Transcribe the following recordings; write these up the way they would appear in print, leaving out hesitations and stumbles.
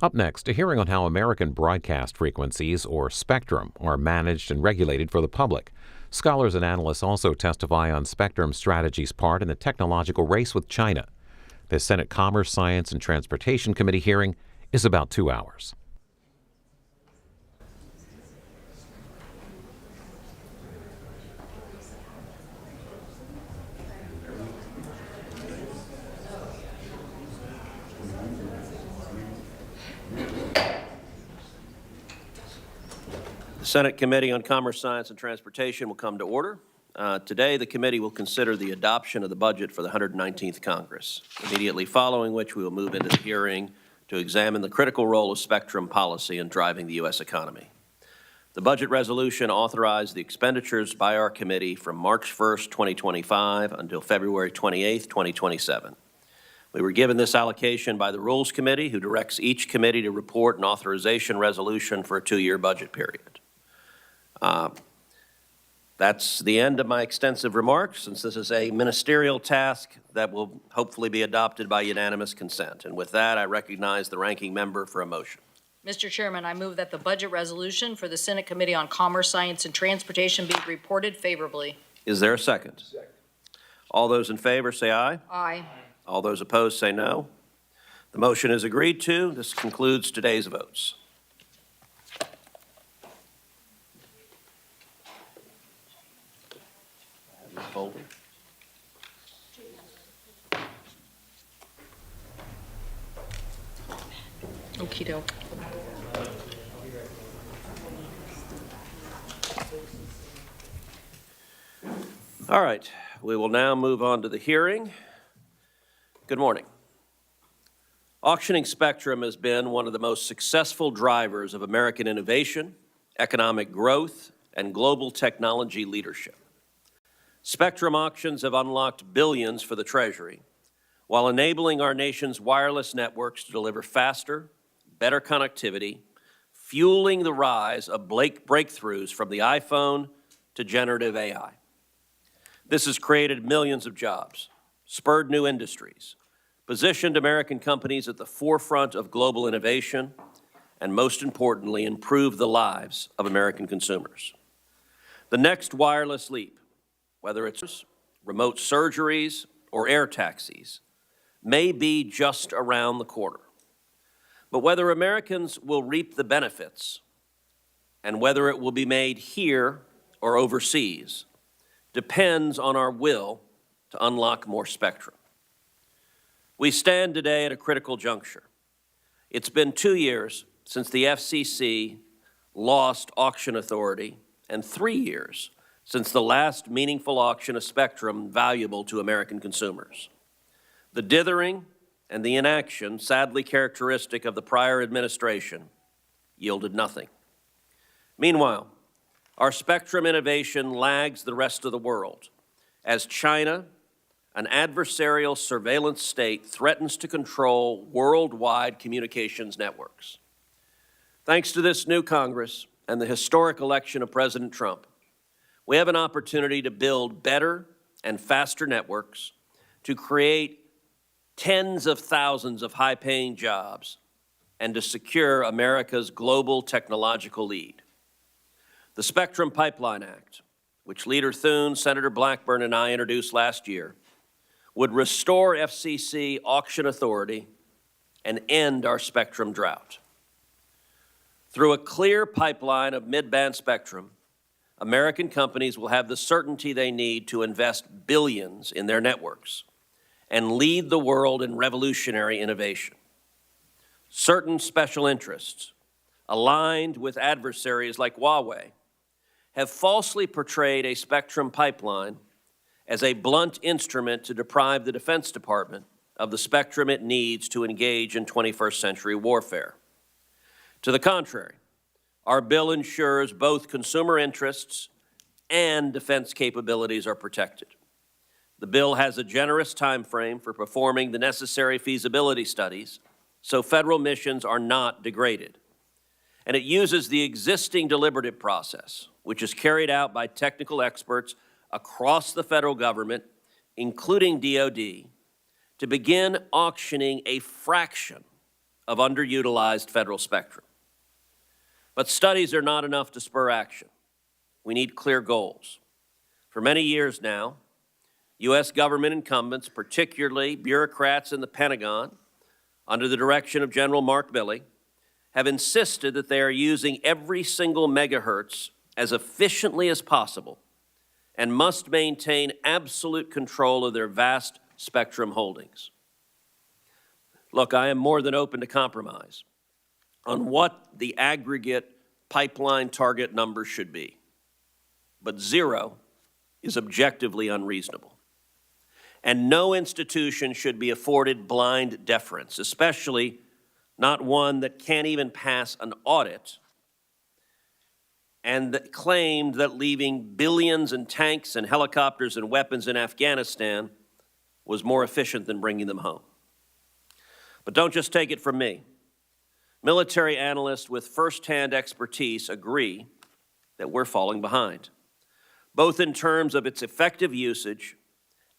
Up next, a hearing on how American broadcast frequencies, or spectrum, are managed and regulated for the public. Scholars and analysts also testify on spectrum strategy's part in the technological race with China. The Senate Commerce, Science, and Transportation Committee hearing is about 2 hours. The Senate Committee on Commerce, Science, and Transportation will come to order. Today, the committee will consider the adoption of the budget for the 119th Congress, immediately following which we will move into the hearing to examine the critical role of spectrum policy in driving the U.S. economy. The budget resolution authorized the expenditures by our committee from March 1st, 2025 until February 28th, 2027. We were given this allocation by the Rules Committee, who directs each committee to report an authorization resolution for a 2-year budget period. That's the end of my extensive remarks, since this is a ministerial task that will hopefully be adopted by unanimous consent. And with that, I recognize the ranking member for a motion. Mr. Chairman, I move that the budget resolution for the Senate Committee on Commerce, Science, and Transportation be reported favorably. Is there a second? Second. All those in favor say aye. Aye. All those opposed say no. The motion is agreed to. This concludes today's votes. Okey doke. All right, we will now move on to the hearing. Good morning. Auctioning spectrum has been one of the most successful drivers of American innovation, economic growth, and global technology leadership. Spectrum auctions have unlocked billions for the Treasury, while enabling our nation's wireless networks to deliver faster, better connectivity, fueling the rise of breakthroughs from the iPhone to generative AI. This has created millions of jobs, spurred new industries, positioned American companies at the forefront of global innovation, and most importantly, improved the lives of American consumers. The next wireless leap, whether it's remote surgeries or air taxis, may be just around the corner. But whether Americans will reap the benefits and whether it will be made here or overseas depends on our will to unlock more spectrum. We stand today at a critical juncture. It's been 2 years since the FCC lost auction authority and 3 years since the last meaningful auction of spectrum valuable to American consumers. The dithering and the inaction, sadly characteristic of the prior administration, yielded nothing. Meanwhile, our spectrum innovation lags the rest of the world as China, an adversarial surveillance state, threatens to control worldwide communications networks. Thanks to this new Congress and the historic election of President Trump, we have an opportunity to build better and faster networks, to create tens of thousands of high-paying jobs, and to secure America's global technological lead. The Spectrum Pipeline Act, which Leader Thune, Senator Blackburn, and I introduced last year, would restore FCC auction authority and end our spectrum drought. Through a clear pipeline of mid-band spectrum, American companies will have the certainty they need to invest billions in their networks and lead the world in revolutionary innovation. Certain special interests, aligned with adversaries like Huawei, have falsely portrayed a spectrum pipeline as a blunt instrument to deprive the Defense Department of the spectrum it needs to engage in 21st century warfare. To the contrary, our bill ensures both consumer interests and defense capabilities are protected. The bill has a generous time frame for performing the necessary feasibility studies so federal missions are not degraded. And it uses the existing deliberative process, which is carried out by technical experts across the federal government, including DoD, to begin auctioning a fraction of underutilized federal spectrum. But studies are not enough to spur action. We need clear goals. For many years now, U.S. government incumbents, particularly bureaucrats in the Pentagon, under the direction of General Mark Milley, have insisted that they are using every single megahertz as efficiently as possible and must maintain absolute control of their vast spectrum holdings. Look, I am more than open to compromise on what the aggregate pipeline target number should be, but 0 is objectively unreasonable. And no institution should be afforded blind deference, especially not one that can't even pass an audit and that claimed that leaving billions in tanks and helicopters and weapons in Afghanistan was more efficient than bringing them home. But don't just take it from me. Military analysts with firsthand expertise agree that we're falling behind, both in terms of its effective usage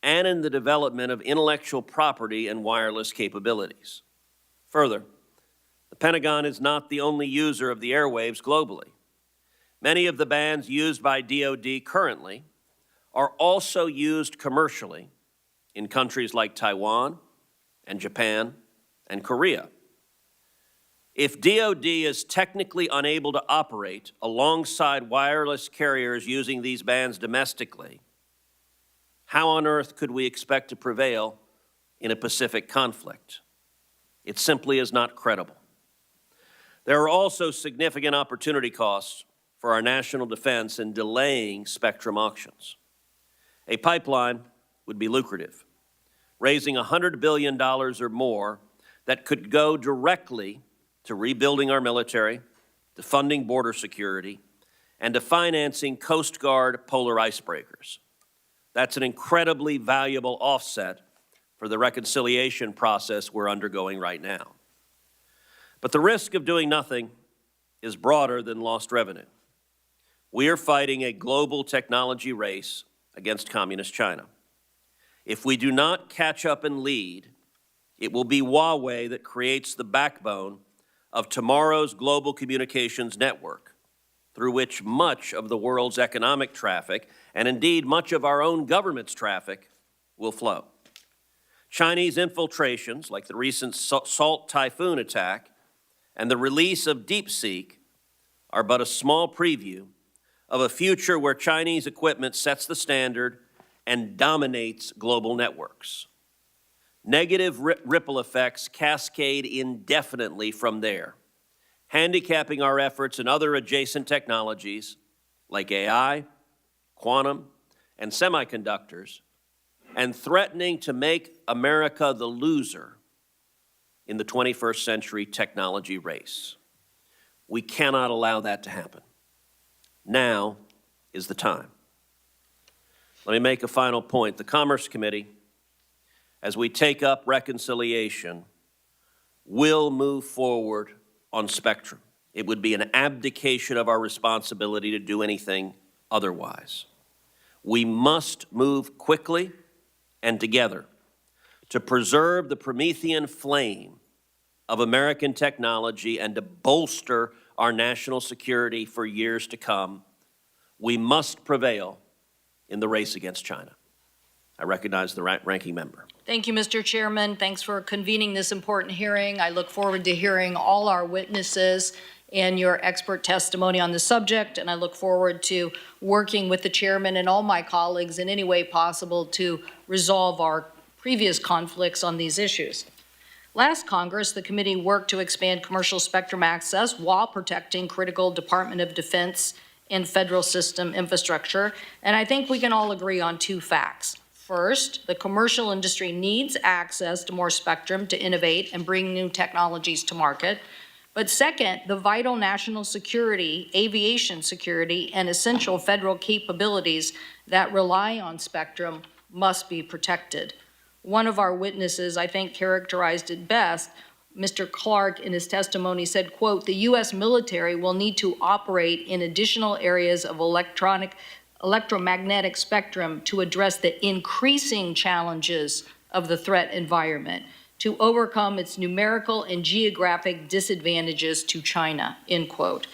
and in the development of intellectual property and wireless capabilities. Further, the Pentagon is not the only user of the airwaves globally. Many of the bands used by DoD currently are also used commercially in countries like Taiwan and Japan and Korea. If DoD is technically unable to operate alongside wireless carriers using these bands domestically, how on earth could we expect to prevail in a Pacific conflict? It simply is not credible. There are also significant opportunity costs for our national defense in delaying spectrum auctions. A pipeline would be lucrative, raising $100 billion or more that could go directly to rebuilding our military, to funding border security, and to financing Coast Guard polar icebreakers. That's an incredibly valuable offset for the reconciliation process we're undergoing right now. But the risk of doing nothing is broader than lost revenue. We are fighting a global technology race against Communist China. If we do not catch up and lead, it will be Huawei that creates the backbone of tomorrow's global communications network, through which much of the world's economic traffic, and indeed much of our own government's traffic, will flow. Chinese infiltrations, like the recent Salt Typhoon attack and the release of DeepSeek, are but a small preview of a future where Chinese equipment sets the standard and dominates global networks. Negative ripple effects cascade indefinitely from there, handicapping our efforts in other adjacent technologies like AI, quantum, and semiconductors, and threatening to make America the loser in the 21st century technology race. We cannot allow that to happen. Now is the time. Let me make a final point. The Commerce Committee, as we take up reconciliation, will move forward on spectrum. It would be an abdication of our responsibility to do anything otherwise. We must move quickly and together to preserve the Promethean flame of American technology and to bolster our national security for years to come. We must prevail in the race against China. I recognize the ranking member. Thank you, Mr. Chairman. Thanks for convening this important hearing. I look forward to hearing all our witnesses and your expert testimony on the subject, and I look forward to working with the chairman and all my colleagues in any way possible to resolve our previous conflicts on these issues. Last Congress, the committee worked to expand commercial spectrum access while protecting critical Department of Defense and federal system infrastructure, and I think we can all agree on two facts. First, the commercial industry needs access to more spectrum to innovate and bring new technologies to market. But second, the vital national security, aviation security, and essential federal capabilities that rely on spectrum must be protected. One of our witnesses, I think, characterized it best. Mr. Clark, in his testimony, said, quote, "The U.S. military will need to operate in additional areas of electromagnetic spectrum to address the increasing challenges of the threat environment." to overcome its numerical and geographic disadvantages to China, end quote.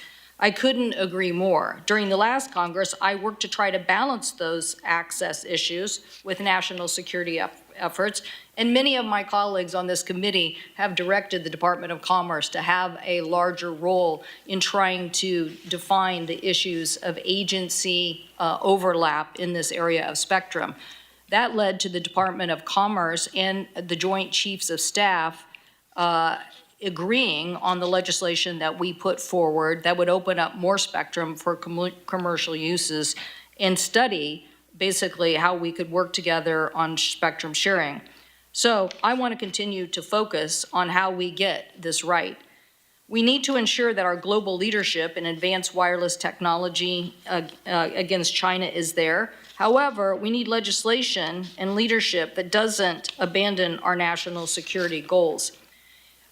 I couldn't agree more. During the last Congress, I worked to try to balance those access issues with national security efforts, and many of my colleagues on this committee have directed the Department of Commerce to have a larger role in trying to define the issues of agency overlap in this area of spectrum. That led to the Department of Commerce and the Joint Chiefs of Staff agreeing on the legislation that we put forward that would open up more spectrum for commercial uses and study basically how we could work together on spectrum sharing. So I want to continue to focus on how we get this right. We need to ensure that our global leadership in advanced wireless technology against China is there. However, we need legislation and leadership that doesn't abandon our national security goals.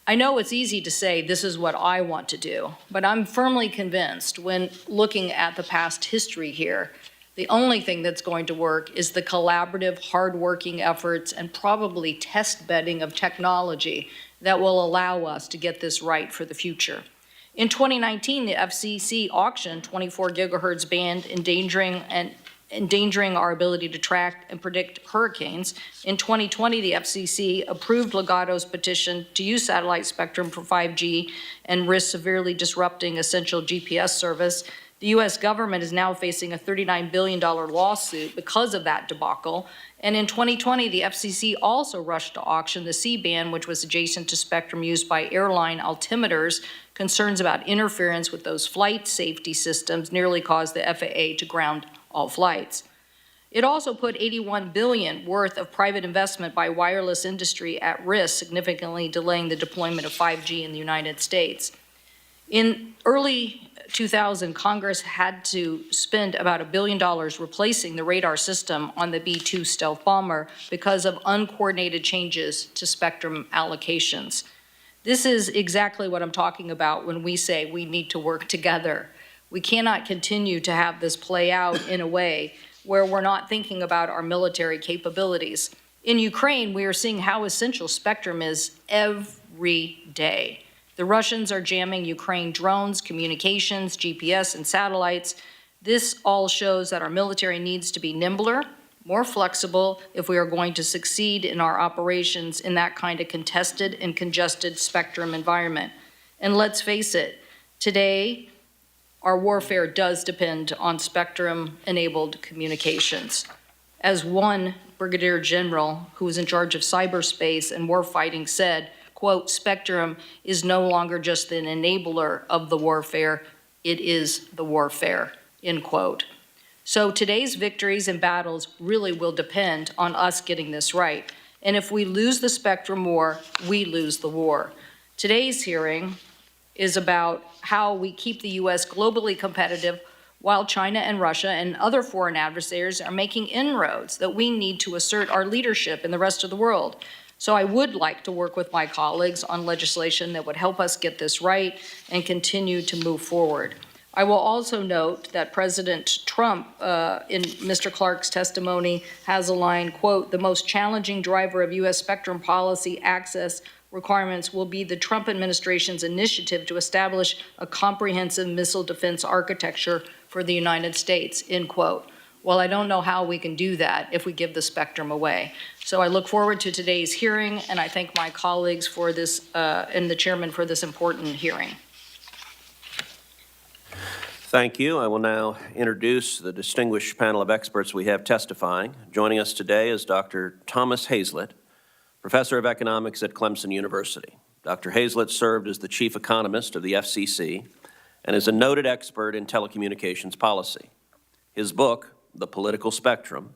I know it's easy to say this is what I want to do, but I'm firmly convinced when looking at the past history here, the only thing that's going to work is the collaborative, hardworking efforts and probably test bedding of technology that will allow us to get this right for the future. In 2019, the FCC auctioned 24 gigahertz band, endangering our ability to track and predict hurricanes. In 2020, the FCC approved Legato's petition to use satellite spectrum for 5G and risk severely disrupting essential GPS service. The U.S. government is now facing a $39 billion lawsuit because of that debacle. And in 2020, the FCC also rushed to auction the C-band, which was adjacent to spectrum used by airline altimeters. Concerns about interference with those flight safety systems nearly caused the FAA to ground all flights. It also put $81 billion worth of private investment by wireless industry at risk, significantly delaying the deployment of 5G in the United States. In early 2000, Congress had to spend about $1 billion replacing the radar system on the B-2 stealth bomber because of uncoordinated changes to spectrum allocations. This is exactly what I'm talking about when we say we need to work together. We cannot continue to have this play out in a way where we're not thinking about our military capabilities. In Ukraine, we are seeing how essential spectrum is every day. The Russians are jamming Ukraine drones, communications, GPS, and satellites. This all shows that our military needs to be nimbler, more flexible if we are going to succeed in our operations in that kind of contested and congested spectrum environment. And let's face it, today, our warfare does depend on spectrum-enabled communications. As one brigadier general who was in charge of cyberspace and warfighting said, quote, spectrum is no longer just an enabler of the warfare, it is the warfare, end quote. So today's victories and battles really will depend on us getting this right. And if we lose the spectrum war, we lose the war. Today's hearing is about how we keep the U.S. globally competitive while China and Russia and other foreign adversaries are making inroads that we need to assert our leadership in the rest of the world. So I would like to work with my colleagues on legislation that would help us get this right and continue to move forward. I will also note that President Trump, in Mr. Clark's testimony, has a line, quote, the most challenging driver of U.S. spectrum policy access requirements will be the Trump administration's initiative to establish a comprehensive missile defense architecture for the United States, end quote. Well, I don't know how we can do that if we give the spectrum away. So I look forward to today's hearing, and I thank my colleagues for this and the chairman for this important hearing. Thank you. I will now introduce the distinguished panel of experts we have testifying. Joining us today is Dr. Thomas Hazlett, Professor of Economics at Clemson University. Dr. Hazlett served as the chief economist of the FCC and is a noted expert in telecommunications policy. His book, The Political Spectrum,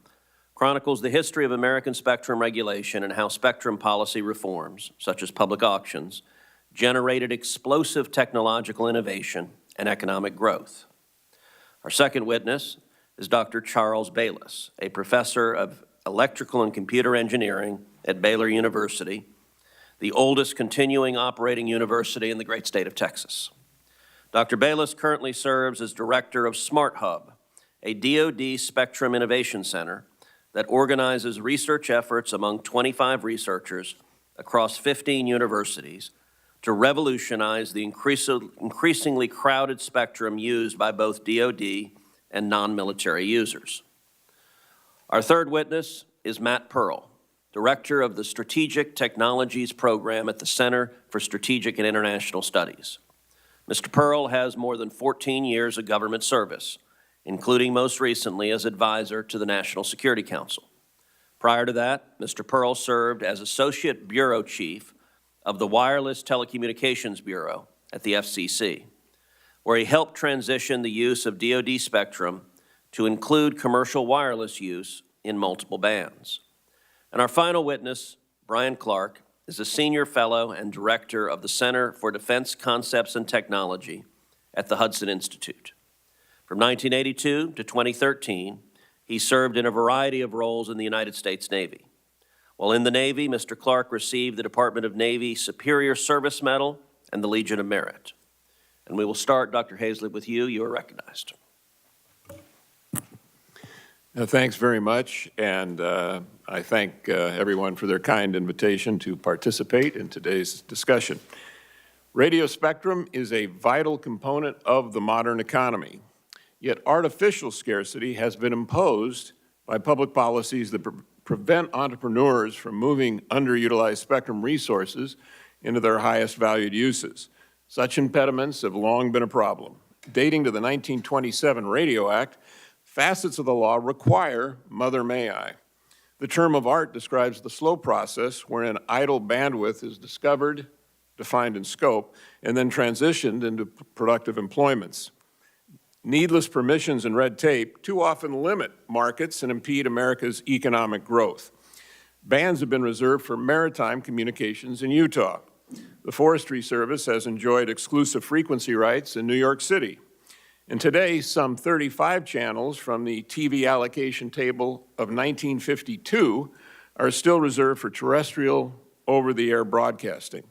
chronicles the history of American spectrum regulation and how spectrum policy reforms, such as public auctions, generated explosive technological innovation and economic growth. Our second witness is Dr. Charles Bayless, a professor of electrical and computer engineering at Baylor University, the oldest continuing operating university in the great state of Texas. Dr. Bayless currently serves as director of Smart Hub, a DoD Spectrum Innovation Center that organizes research efforts among 25 researchers across 15 universities to revolutionize the increasingly crowded spectrum used by both DoD and non-military users. Our third witness is Matt Pearl, Director of the Strategic Technologies Program at the Center for Strategic and International Studies. Mr. Pearl has more than 14 years of government service, including most recently as advisor to the National Security Council. Prior to that, Mr. Pearl served as Associate Bureau Chief of the Wireless Telecommunications Bureau at the FCC, where he helped transition the use of DoD spectrum to include commercial wireless use in multiple bands. And our final witness, Brian Clark, is a Senior Fellow and Director of the Center for Defense Concepts and Technology at the Hudson Institute. From 1982 to 2013, he served in a variety of roles in the United States Navy. While in the Navy, Mr. Clark received the Department of Navy Superior Service Medal and the Legion of Merit. And we will start, Dr. Hazlett, with you. You are recognized. Thanks very much, and I thank everyone for their kind invitation to participate in today's discussion. Radio spectrum is a vital component of the modern economy, yet artificial scarcity has been imposed by public policies that prevent entrepreneurs from moving underutilized spectrum resources into their highest valued uses. Such impediments have long been a problem. Dating to the 1927 Radio Act, facets of the law require mother may I. The term of art describes the slow process wherein idle bandwidth is discovered, defined in scope, and then transitioned into productive employments. Needless permissions and red tape too often limit markets and impede America's economic growth. Bands have been reserved for maritime communications in Utah. The Forestry Service has enjoyed exclusive frequency rights in New York City. And today, some 35 channels from the TV allocation table of 1952 are still reserved for terrestrial over-the-air broadcasting.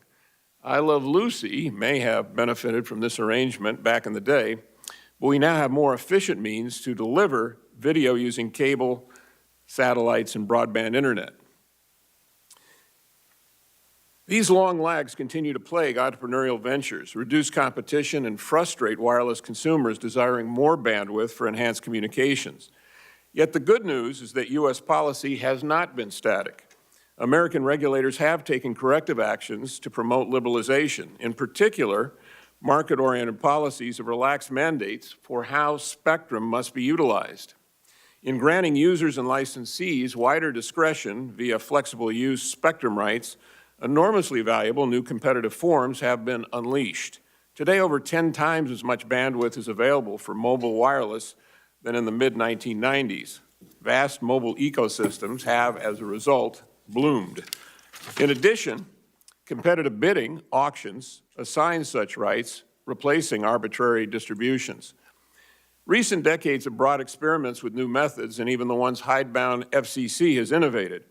I Love Lucy may have benefited from this arrangement back in the day, but we now have more efficient means to deliver video using cable, satellites, and broadband internet. These long lags continue to plague entrepreneurial ventures, reduce competition, and frustrate wireless consumers desiring more bandwidth for enhanced communications. Yet the good news is that U.S. policy has not been static. American regulators have taken corrective actions to promote liberalization. In particular, market-oriented policies have relaxed mandates for how spectrum must be utilized. In granting users and licensees wider discretion via flexible use spectrum rights, enormously valuable new competitive forms have been unleashed. Today, over 10 times as much bandwidth is available for mobile wireless than in the mid-1990s. Vast mobile ecosystems have, as a result, bloomed. In addition, competitive bidding auctions assign such rights, replacing arbitrary distributions. Recent decades have brought experiments with new methods, and even the ones hidebound FCC has innovated.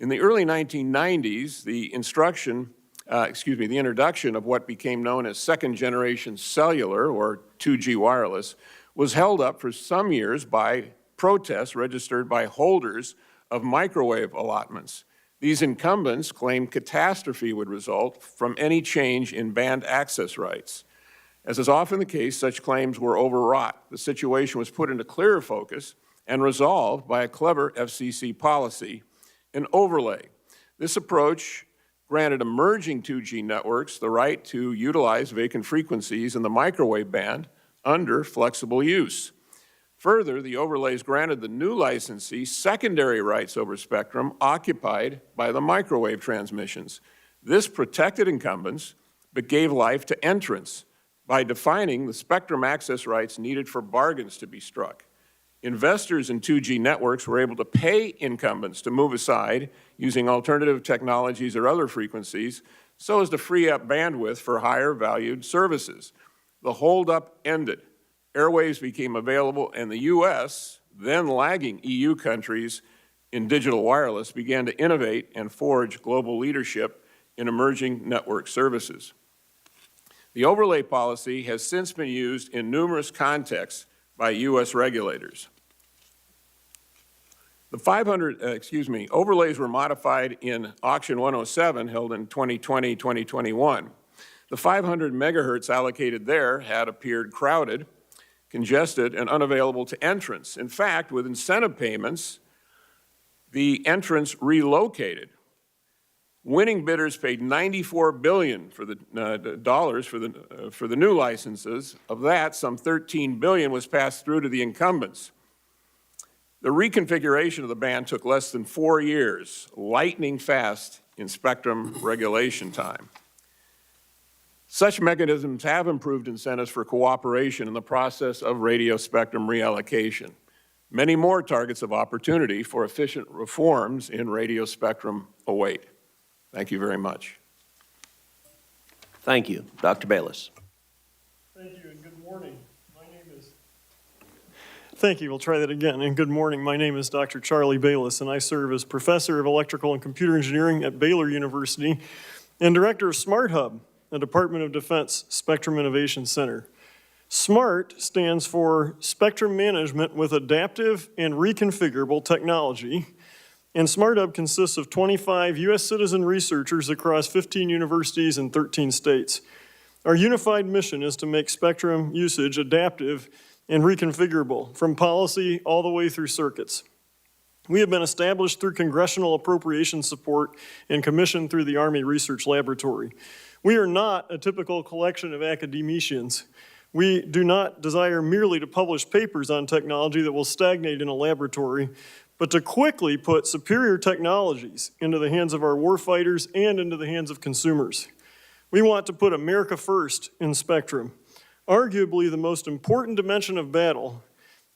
In the early 1990s, the introduction of what became known as second-generation cellular, or 2G wireless, was held up for some years by protests registered by holders of microwave allotments. These incumbents claimed catastrophe would result from any change in band access rights. As is often the case, such claims were overwrought. The situation was put into clearer focus and resolved by a clever FCC policy, an overlay. This approach granted emerging 2G networks the right to utilize vacant frequencies in the microwave band under flexible use. Further, the overlays granted the new licensee secondary rights over spectrum occupied by the microwave transmissions. This protected incumbents, but gave life to entrants by defining the spectrum access rights needed for bargains to be struck. Investors in 2G networks were able to pay incumbents to move aside using alternative technologies or other frequencies so as to free up bandwidth for higher valued services. The holdup ended. Airwaves became available, and the U.S., then lagging EU countries in digital wireless, began to innovate and forge global leadership in emerging network services. The overlay policy has since been used in numerous contexts by U.S. regulators. The overlays were modified in Auction 107 held in 2020-2021. The 500 megahertz allocated there had appeared crowded, congested, and unavailable to entrants. In fact, with incentive payments, the entrants relocated. Winning bidders paid $94 billion for the dollars for the new licenses. Of that, some $13 billion was passed through to the incumbents. The reconfiguration of the band took less than 4 years, lightning fast in spectrum regulation time. Such mechanisms have improved incentives for cooperation in the process of radio spectrum reallocation. Many more targets of opportunity for efficient reforms in radio spectrum await. Thank you very much. Thank you. Dr. Bayless. Thank you and good morning. Thank you. We'll try that again. And good morning. My name is Dr. Charlie Bayless, and I serve as Professor of Electrical and Computer Engineering at Baylor University and Director of Smart Hub, the Department of Defense Spectrum Innovation Center. SMART stands for Spectrum Management with Adaptive and Reconfigurable Technology, and Smart Hub consists of 25 U.S. citizen researchers across 15 universities and 13 states. Our unified mission is to make spectrum usage adaptive and reconfigurable, from policy all the way through circuits. We have been established through congressional appropriation support and commissioned through the Army Research Laboratory. We are not a typical collection of academicians. We do not desire merely to publish papers on technology that will stagnate in a laboratory, but to quickly put superior technologies into the hands of our warfighters and into the hands of consumers. We want to put America first in spectrum, arguably the most important dimension of battle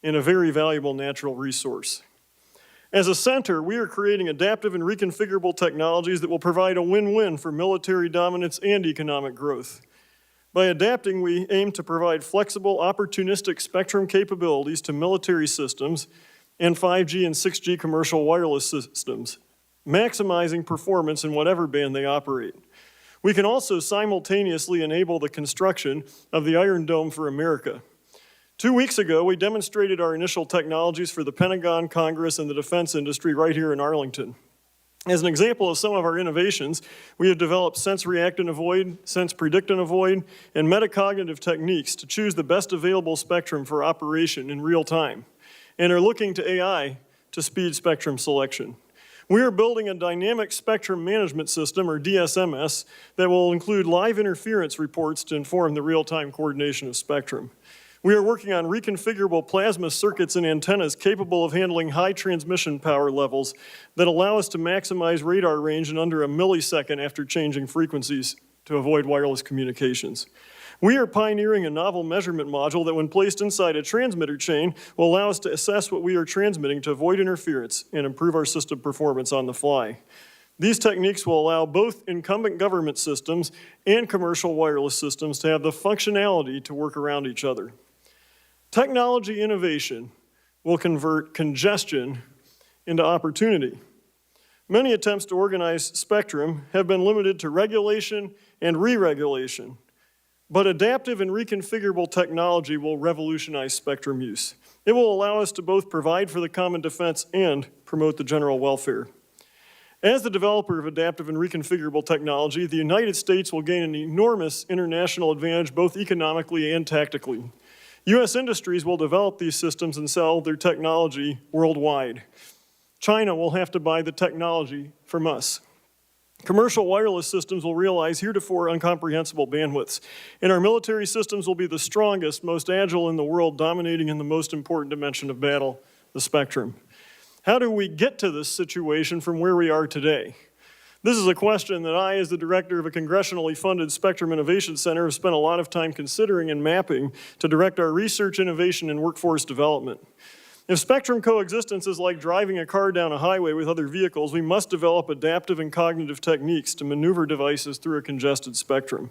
and a very valuable natural resource. As a center, we are creating adaptive and reconfigurable technologies that will provide a win-win for military dominance and economic growth. By adapting, we aim to provide flexible, opportunistic spectrum capabilities to military systems and 5G and 6G commercial wireless systems, maximizing performance in whatever band they operate. We can also simultaneously enable the construction of the Iron Dome for America. 2 weeks ago, we demonstrated our initial technologies for the Pentagon, Congress, and the defense industry right here in Arlington. As an example of some of our innovations, we have developed sense, react, and avoid, sense, predict, and avoid, and metacognitive techniques to choose the best available spectrum for operation in real time, and are looking to AI to speed spectrum selection. We are building a dynamic spectrum management system, or DSMS, that will include live interference reports to inform the real-time coordination of spectrum. We are working on reconfigurable plasma circuits and antennas capable of handling high transmission power levels that allow us to maximize radar range in under a millisecond after changing frequencies to avoid wireless communications. We are pioneering a novel measurement module that, when placed inside a transmitter chain, will allow us to assess what we are transmitting to avoid interference and improve our system performance on the fly. These techniques will allow both incumbent government systems and commercial wireless systems to have the functionality to work around each other. Technology innovation will convert congestion into opportunity. Many attempts to organize spectrum have been limited to regulation and re-regulation. But adaptive and reconfigurable technology will revolutionize spectrum use. It will allow us to both provide for the common defense and promote the general welfare. As the developer of adaptive and reconfigurable technology, the United States will gain an enormous international advantage both economically and tactically. U.S. industries will develop these systems and sell their technology worldwide. China will have to buy the technology from us. Commercial wireless systems will realize heretofore incomprehensible bandwidths, and our military systems will be the strongest, most agile in the world, dominating in the most important dimension of battle, the spectrum. How do we get to this situation from where we are today? This is a question that I, as the director of a congressionally funded Spectrum Innovation Center, have spent a lot of time considering and mapping to direct our research, innovation, and workforce development. If spectrum coexistence is like driving a car down a highway with other vehicles, we must develop adaptive and cognitive techniques to maneuver devices through a congested spectrum.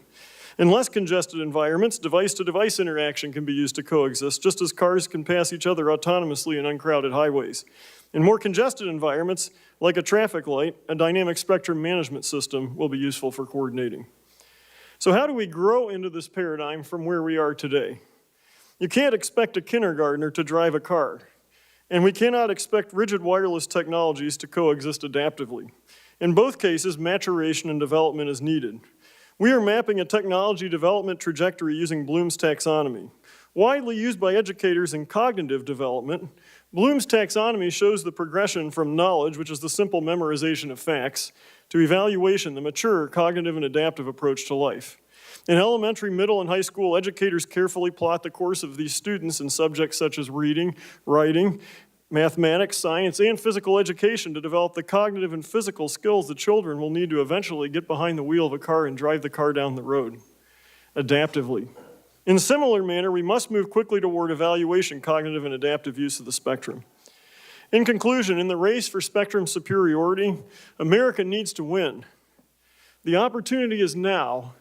In less congested environments, device-to-device interaction can be used to coexist, just as cars can pass each other autonomously in uncrowded highways. In more congested environments, like a traffic light, a dynamic spectrum management system will be useful for coordinating. So how do we grow into this paradigm from where we are today? You can't expect a kindergartner to drive a car. And we cannot expect rigid wireless technologies to coexist adaptively. In both cases, maturation and development is needed. We are mapping a technology development trajectory using Bloom's taxonomy. Widely used by educators in cognitive development, Bloom's taxonomy shows the progression from knowledge, which is the simple memorization of facts, to evaluation, the mature cognitive and adaptive approach to life. In elementary, middle, and high school, educators carefully plot the course of these students in subjects such as reading, writing, mathematics, science, and physical education to develop the cognitive and physical skills the children will need to eventually get behind the wheel of a car and drive the car down the road, adaptively. In a similar manner, we must move quickly toward evaluation, cognitive, and adaptive use of the spectrum. In conclusion, in the race for spectrum superiority, America needs to win. The opportunity is now,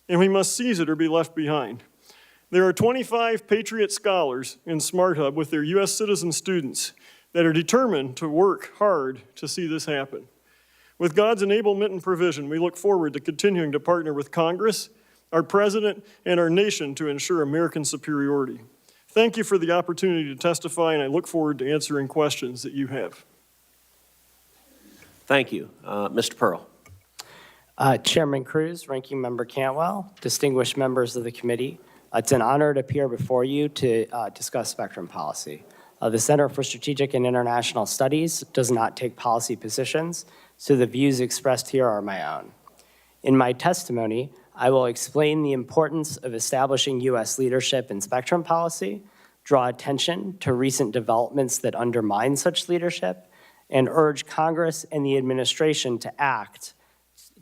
and we must seize it or be left behind. There are 25 Patriot scholars in Smart Hub with their U.S. citizen students that are determined to work hard to see this happen. With God's enablement and provision, we look forward to continuing to partner with Congress, our president, and our nation to ensure American superiority. Thank you for the opportunity to testify, and I look forward to answering questions that you have. Thank you. Mr. Pearl. Chairman Cruz, Ranking Member Cantwell, distinguished members of the committee, it's an honor to appear before you to discuss spectrum policy. The Center for Strategic and International Studies does not take policy positions, so the views expressed here are my own. In my testimony, I will explain the importance of establishing U.S. leadership in spectrum policy, draw attention to recent developments that undermine such leadership, and urge Congress and the administration to act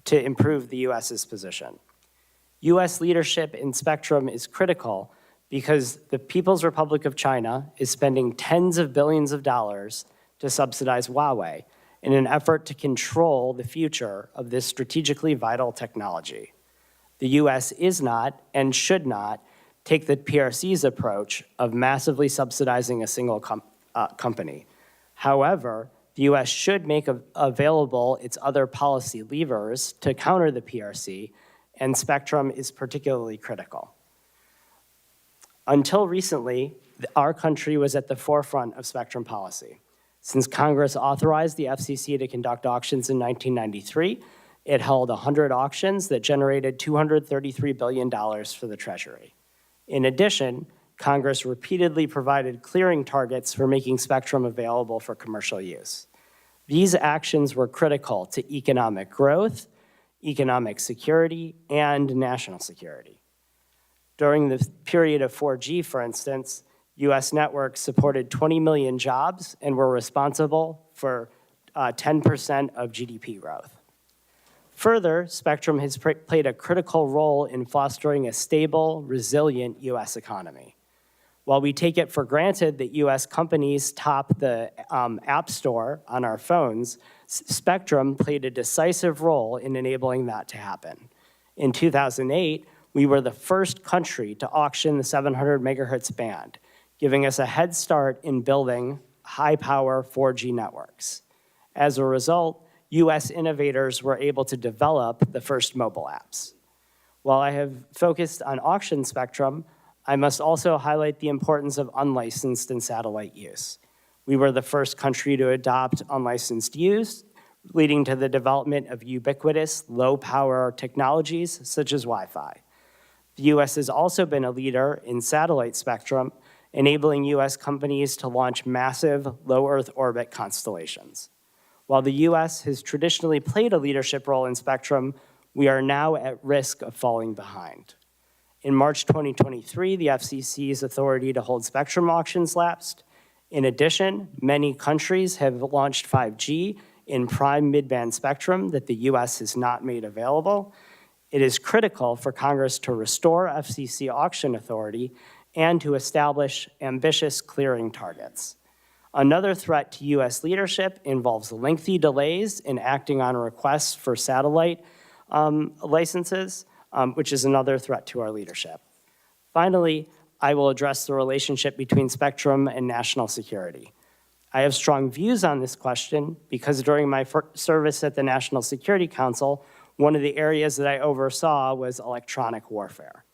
to improve the U.S.'s position. U.S. leadership in spectrum is critical because the People's Republic of China is spending tens of billions of dollars to subsidize Huawei in an effort to control the future of this strategically vital technology. The U.S. is not and should not take the PRC's approach of massively subsidizing a single company. However, the U.S. should make available its other policy levers to counter the PRC, and spectrum is particularly critical. Until recently, our country was at the forefront of spectrum policy. Since Congress authorized the FCC to conduct auctions in 1993, it held 100 auctions that generated $233 billion for the Treasury. In addition, Congress repeatedly provided clearing targets for making spectrum available for commercial use. These actions were critical to economic growth, economic security, and national security. During the period of 4G, for instance, U.S. networks supported 20 million jobs and were responsible for 10% of GDP growth. Further, spectrum has played a critical role in fostering a stable, resilient U.S. economy. While we take it for granted that U.S. companies top the App Store on our phones, spectrum played a decisive role in enabling that to happen. In 2008, we were the first country to auction the 700 megahertz band, giving us a head start in building high-power 4G networks. As a result, U.S. innovators were able to develop the first mobile apps. While I have focused on auction spectrum, I must also highlight the importance of unlicensed and satellite use. We were the first country to adopt unlicensed use, leading to the development of ubiquitous, low-power technologies such as Wi-Fi. The U.S. has also been a leader in satellite spectrum, enabling U.S. companies to launch massive low Earth orbit constellations. While the U.S. has traditionally played a leadership role in spectrum, we are now at risk of falling behind. In March 2023, the FCC's authority to hold spectrum auctions lapsed. In addition, many countries have launched 5G in prime mid-band spectrum that the U.S. has not made available. It is critical for Congress to restore FCC auction authority and to establish ambitious clearing targets. Another threat to U.S. leadership involves lengthy delays in acting on requests for satellite licenses, which is another threat to our leadership. Finally, I will address the relationship between spectrum and national security. I have strong views on this question because during my service at the National Security Council, one of the areas that I oversaw was electronic warfare.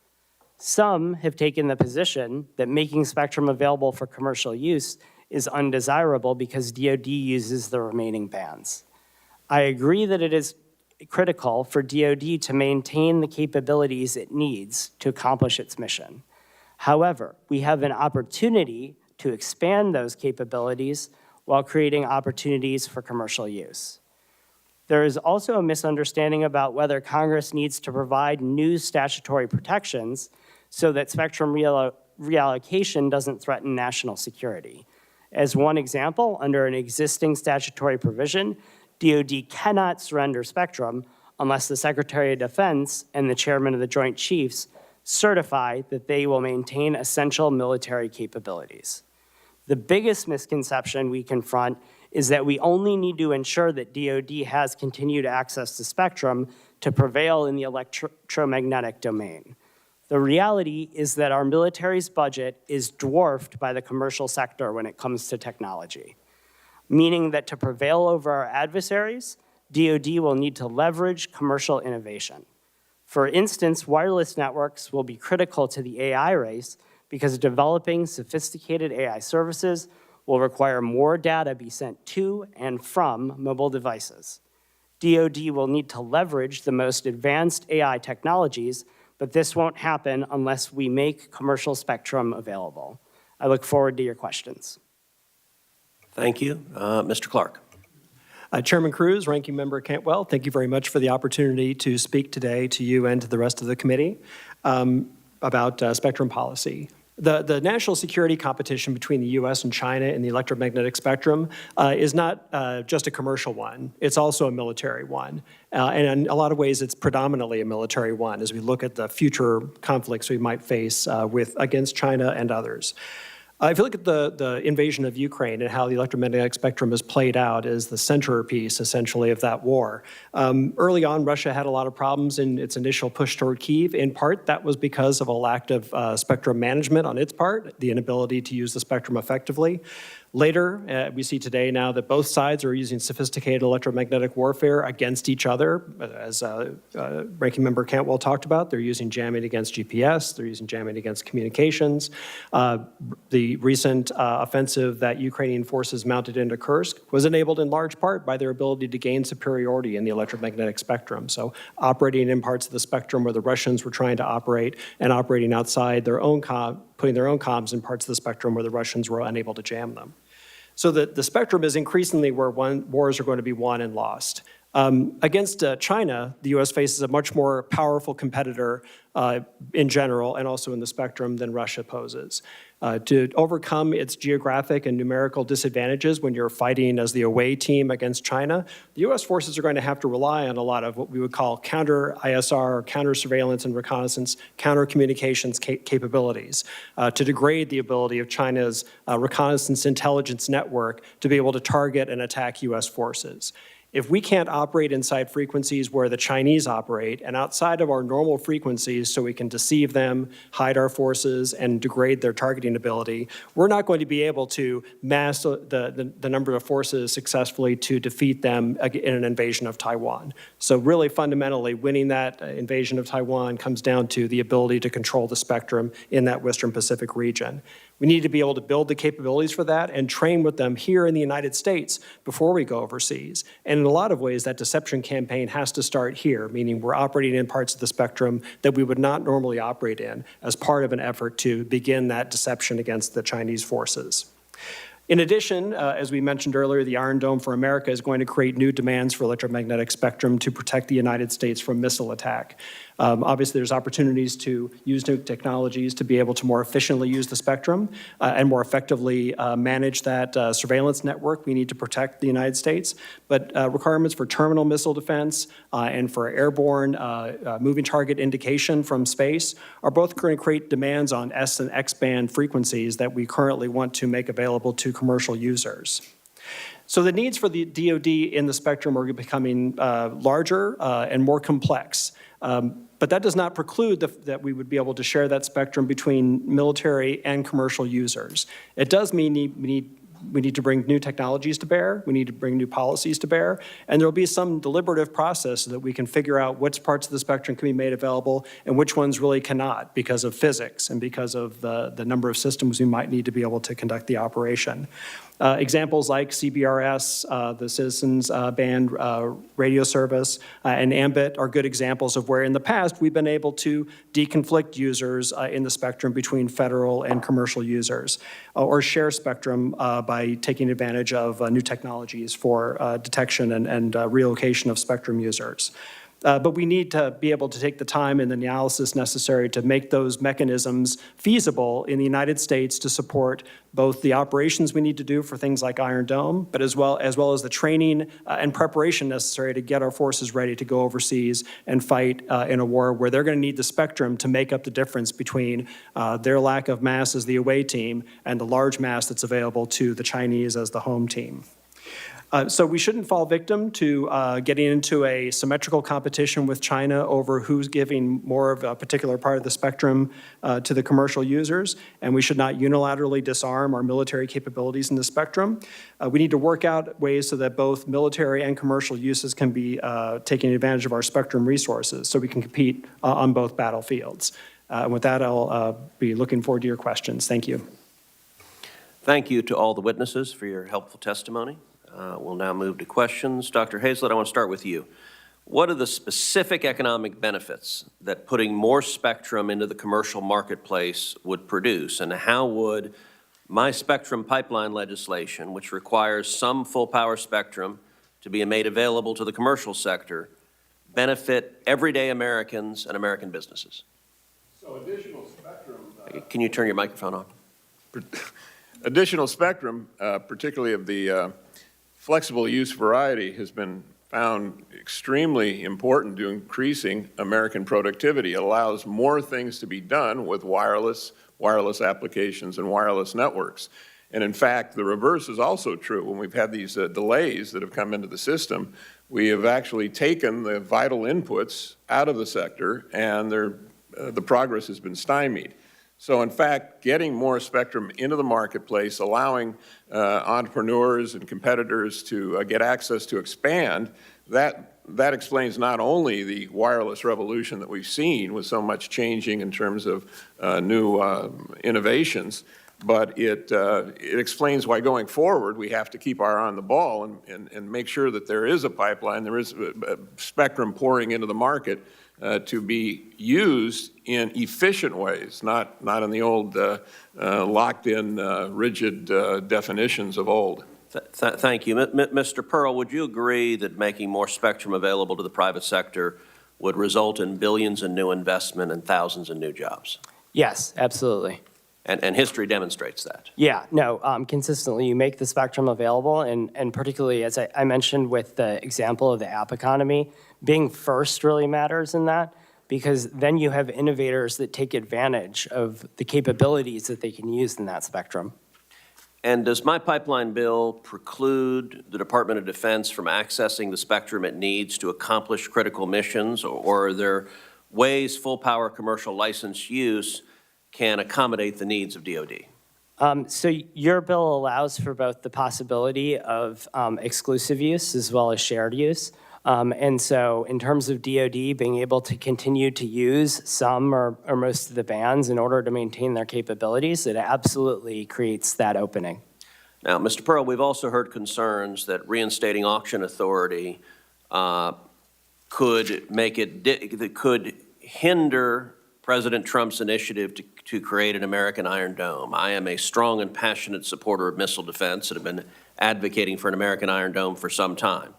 Some have taken the position that making spectrum available for commercial use is undesirable because DoD uses the remaining bands. I agree that it is critical for DoD to maintain the capabilities it needs to accomplish its mission. However, we have an opportunity to expand those capabilities while creating opportunities for commercial use. There is also a misunderstanding about whether Congress needs to provide new statutory protections so that spectrum reallocation doesn't threaten national security. As one example, under an existing statutory provision, DoD cannot surrender spectrum unless the Secretary of Defense and the Chairman of the Joint Chiefs certify that they will maintain essential military capabilities. The biggest misconception we confront is that we only need to ensure that DoD has continued access to spectrum to prevail in the electromagnetic domain. The reality is that our military's budget is dwarfed by the commercial sector when it comes to technology, meaning that to prevail over our adversaries, DoD will need to leverage commercial innovation. For instance, wireless networks will be critical to the AI race because developing sophisticated AI services will require more data be sent to and from mobile devices. DoD will need to leverage the most advanced AI technologies, but this won't happen unless we make commercial spectrum available. I look forward to your questions. Thank you. Mr. Clark. Chairman Cruz, Ranking Member Cantwell, thank you very much for the opportunity to speak today to you and to the rest of the committee about spectrum policy. The national security competition between the U.S. and China in the electromagnetic spectrum is not just a commercial one. It's also a military one. And in a lot of ways, it's predominantly a military one as we look at the future conflicts we might face against China and others. If you look at the invasion of Ukraine and how the electromagnetic spectrum has played out as the centerpiece, essentially, of that war, early on, Russia had a lot of problems in its initial push toward Kyiv. In part, that was because of a lack of spectrum management on its part, the inability to use the spectrum effectively. Later, we see today now that both sides are using sophisticated electromagnetic warfare against each other. As Ranking Member Cantwell talked about, they're using jamming against GPS, they're using jamming against communications. The recent offensive that Ukrainian forces mounted into Kursk was enabled in large part by their ability to gain superiority in the electromagnetic spectrum. So operating in parts of the spectrum where the Russians were trying to operate and operating outside their own putting their own comms in parts of the spectrum where the Russians were unable to jam them. So the spectrum is increasingly where wars are going to be won and lost. Against China, the U.S. faces a much more powerful competitor in general and also in the spectrum than Russia poses. To overcome its geographic and numerical disadvantages when you're fighting as the away team against China, the U.S. forces are going to have to rely on a lot of what we would call counter-ISR, counter-surveillance and reconnaissance, counter-communications capabilities to degrade the ability of China's reconnaissance intelligence network to be able to target and attack U.S. forces. If we can't operate inside frequencies where the Chinese operate and outside of our normal frequencies so we can deceive them, hide our forces, and degrade their targeting ability, we're not going to be able to mass the number of forces successfully to defeat them in an invasion of Taiwan. So really fundamentally, winning that invasion of Taiwan comes down to the ability to control the spectrum in that Western Pacific region. We need to be able to build the capabilities for that and train with them here in the United States before we go overseas. And in a lot of ways, that deception campaign has to start here, meaning we're operating in parts of the spectrum that we would not normally operate in as part of an effort to begin that deception against the Chinese forces. In addition, as we mentioned earlier, the Iron Dome for America is going to create new demands for electromagnetic spectrum to protect the United States from missile attack. Obviously, there's opportunities to use new technologies to be able to more efficiently use the spectrum and more effectively manage that surveillance network we need to protect the United States. But requirements for terminal missile defense and for airborne moving target indication from space are both going to create demands on S and X band frequencies that we currently want to make available to commercial users. So the needs for the DoD in the spectrum are becoming larger and more complex. But that does not preclude that we would be able to share that spectrum between military and commercial users. It does mean we need we need to bring new technologies to bear, we need to bring new policies to bear, and there'll be some deliberative process so that we can figure out which parts of the spectrum can be made available and which ones really cannot because of physics and because of the number of systems we might need to be able to conduct the operation. Examples like CBRS, the Citizens Band radio service, and Ambit are good examples of where in the past we've been able to deconflict users in the spectrum between federal and commercial users, or share spectrum by taking advantage of new technologies for detection and relocation of spectrum users. But we need to be able to take the time and the analysis necessary to make those mechanisms feasible in the United States to support both the operations we need to do for things like Iron Dome, but as well as the training and preparation necessary to get our forces ready to go overseas and fight in a war where they're going to need the spectrum to make up the difference between their lack of mass as the away team and the large mass that's available to the Chinese as the home team. So we shouldn't fall victim to getting into a symmetrical competition with China over who's giving more of a particular part of the spectrum to the commercial users, and we should not unilaterally disarm our military capabilities in the spectrum. We need to work out ways so that both military and commercial uses can be taking advantage of our spectrum resources so we can compete on both battlefields. And with that, I'll be looking forward to your questions. Thank you. Thank you to all the witnesses for your helpful testimony. We'll now move to questions. Dr. Hazlett, I want to start with you. What are the specific economic benefits that putting more spectrum into the commercial marketplace would produce, and how would my spectrum pipeline legislation, which requires some full power spectrum to be made available to the commercial sector, benefit everyday Americans and American businesses? So additional spectrum. Can you turn your microphone on? Additional spectrum, particularly of the flexible use variety, has been found extremely important to increasing American productivity. It allows more things to be done with wireless applications and wireless networks. And in fact, the reverse is also true. When we've had these delays that have come into the system, we have actually taken the vital inputs out of the sector, and the progress has been stymied. So in fact, getting more spectrum into the marketplace, allowing entrepreneurs and competitors to get access to expand, that explains not only the wireless revolution that we've seen with so much changing in terms of new innovations, but it explains why going forward we have to keep our eye on the ball and make sure that there is a pipeline, there is spectrum pouring into the market to be used in efficient ways, not in the old locked-in, rigid definitions of old. Thank you. Mr. Pearl, would you agree that making more spectrum available to the private sector would result in billions in new investment and thousands of new jobs? Yes, absolutely. And history demonstrates that. Yeah, no, consistently you make the spectrum available, and particularly, as I mentioned with the example of the app economy, being first really matters in that, because then you have innovators that take advantage of the capabilities that they can use in that spectrum. And does my pipeline bill preclude the Department of Defense from accessing the spectrum it needs to accomplish critical missions, or are there ways full power commercial license use can accommodate the needs of DoD? So your bill allows for both the possibility of exclusive use as well as shared use. And so in terms of DoD being able to continue to use some or most of the bands in order to maintain their capabilities, it absolutely creates that opening. Now, Mr. Pearl, we've also heard concerns that reinstating auction authority could hinder President Trump's initiative to create an American Iron Dome. I am a strong and passionate supporter of missile defense and have been advocating for an American Iron Dome for some time.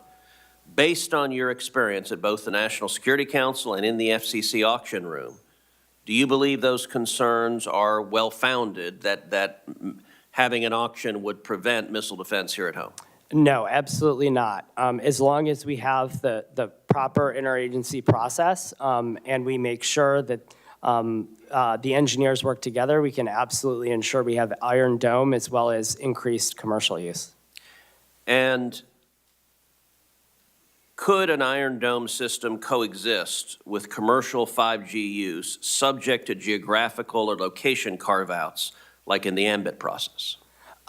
Based on your experience at both the National Security Council and in the FCC auction room, do you believe those concerns are well-founded, that having an auction would prevent missile defense here at home? No, absolutely not. As long as we have the proper interagency process and we make sure that the engineers work together, we can absolutely ensure we have Iron Dome as well as increased commercial use. And could an Iron Dome system coexist with commercial 5G use subject to geographical or location carve-outs like in the Ambit process?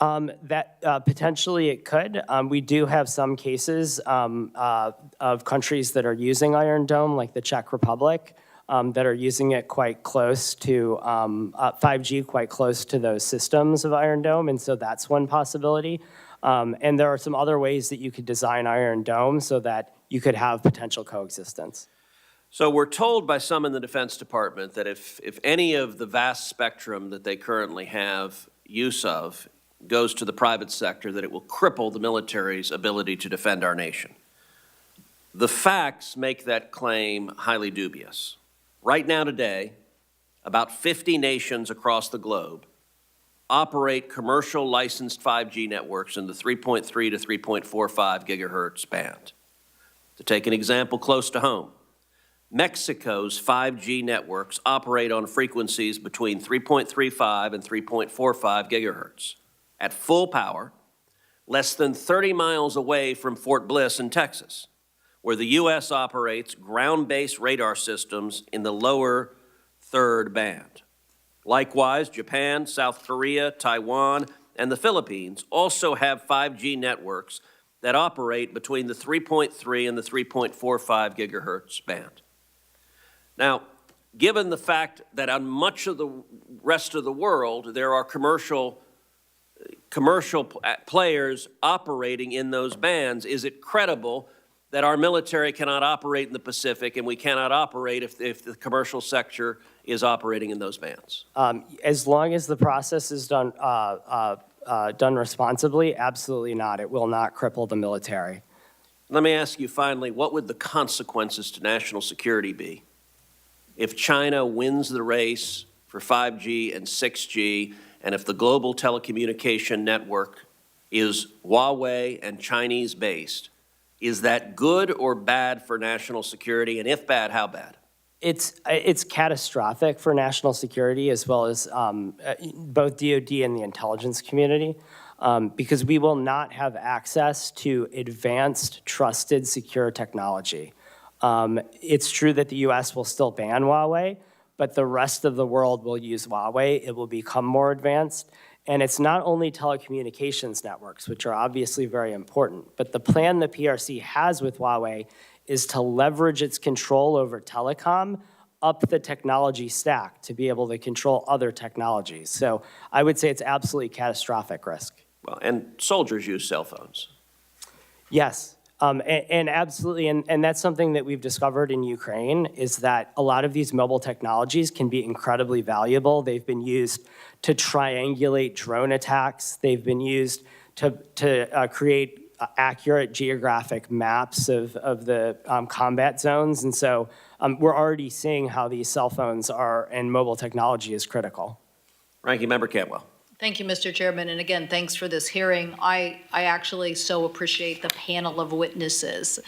That potentially it could. We do have some cases of countries that are using Iron Dome, like the Czech Republic, that are using it quite close to 5G, quite close to those systems of Iron Dome, and so that's one possibility. And there are some other ways that you could design Iron Dome so that you could have potential coexistence. So we're told by some in the Defense Department that if any of the vast spectrum that they currently have use of goes to the private sector, that it will cripple the military's ability to defend our nation. The facts make that claim highly dubious. Right now today, about 50 nations across the globe operate commercial licensed 5G networks in the 3.3 to 3.45 gigahertz band. To take an example close to home, Mexico's 5G networks operate on frequencies between 3.35 and 3.45 gigahertz. At full power, less than 30 miles away from Fort Bliss in Texas, where the U.S. operates ground-based radar systems in the lower third band. Likewise, Japan, South Korea, Taiwan, and the Philippines also have 5G networks that operate between the 3.3 and the 3.45 gigahertz band. Now, given the fact that on much of the rest of the world, there are commercial players operating in those bands, is it credible that our military cannot operate in the Pacific and we cannot operate if the commercial sector is operating in those bands? As long as the process is done responsibly, absolutely not. It will not cripple the military. Let me ask you finally, what would the consequences to national security be if China wins the race for 5G and 6G, and if the global telecommunication network is Huawei and Chinese-based? Is that good or bad for national security? And if bad, how bad? It's catastrophic for national security as well as both DoD and the intelligence community because we will not have access to advanced, trusted, secure technology. It's true that the U.S. will still ban Huawei, but the rest of the world will use Huawei. It will become more advanced. And it's not only telecommunications networks, which are obviously very important, but the plan the PRC has with Huawei is to leverage its control over telecom up the technology stack to be able to control other technologies. So I would say it's absolutely catastrophic risk. Well, and soldiers use cell phones. Yes, and absolutely, and that's something that we've discovered in Ukraine is that a lot of these mobile technologies can be incredibly valuable. They've been used to triangulate drone attacks. They've been used to create accurate geographic maps of the combat zones. And so we're already seeing how these cell phones are and mobile technology is critical. Ranking Member Cantwell. Thank you, Mr. Chairman, and again, thanks for this hearing. I actually so appreciate the panel of witnesses.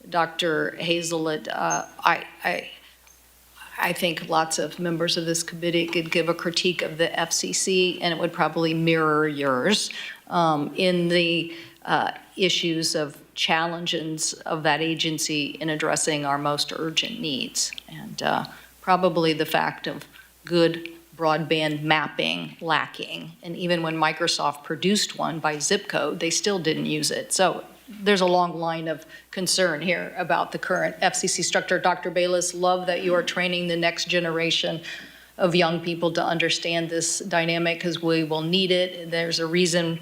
Dr. Hazelwood, I think lots of members of this committee could give a critique of the FCC, and it would probably mirror yours in the issues of challenges of that agency in addressing our most urgent needs. And probably the fact of good broadband mapping lacking. And even when Microsoft produced one by zip code, they still didn't use it. So there's a long line of concern here about the current FCC structure. Dr. Bayless, love that you are training the next generation of young people to understand this dynamic because we will need it. There's a reason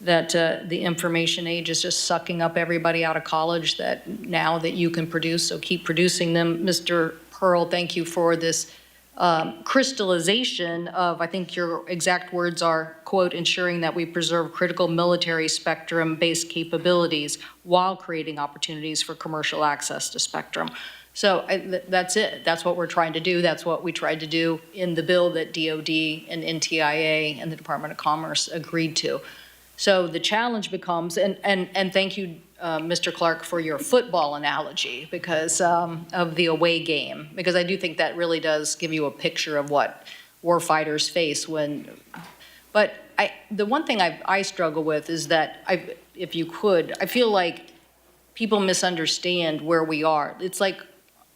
that the information age is just sucking up everybody out of college that now that you can produce, so keep producing them. Mr. Pearl, thank you for this crystallization of, I think your exact words are, quote, ensuring that we preserve critical military spectrum-based capabilities while creating opportunities for commercial access to spectrum. So that's it. That's what we're trying to do. That's what we tried to do in the bill that DOD and NTIA and the Department of Commerce agreed to. So the challenge becomes, and thank you, Mr. Clark, for your football analogy because of the away game, because I do think that really does give you a picture of what warfighters face when, but the one thing I struggle with is that if you could, I feel like people misunderstand where we are. It's like,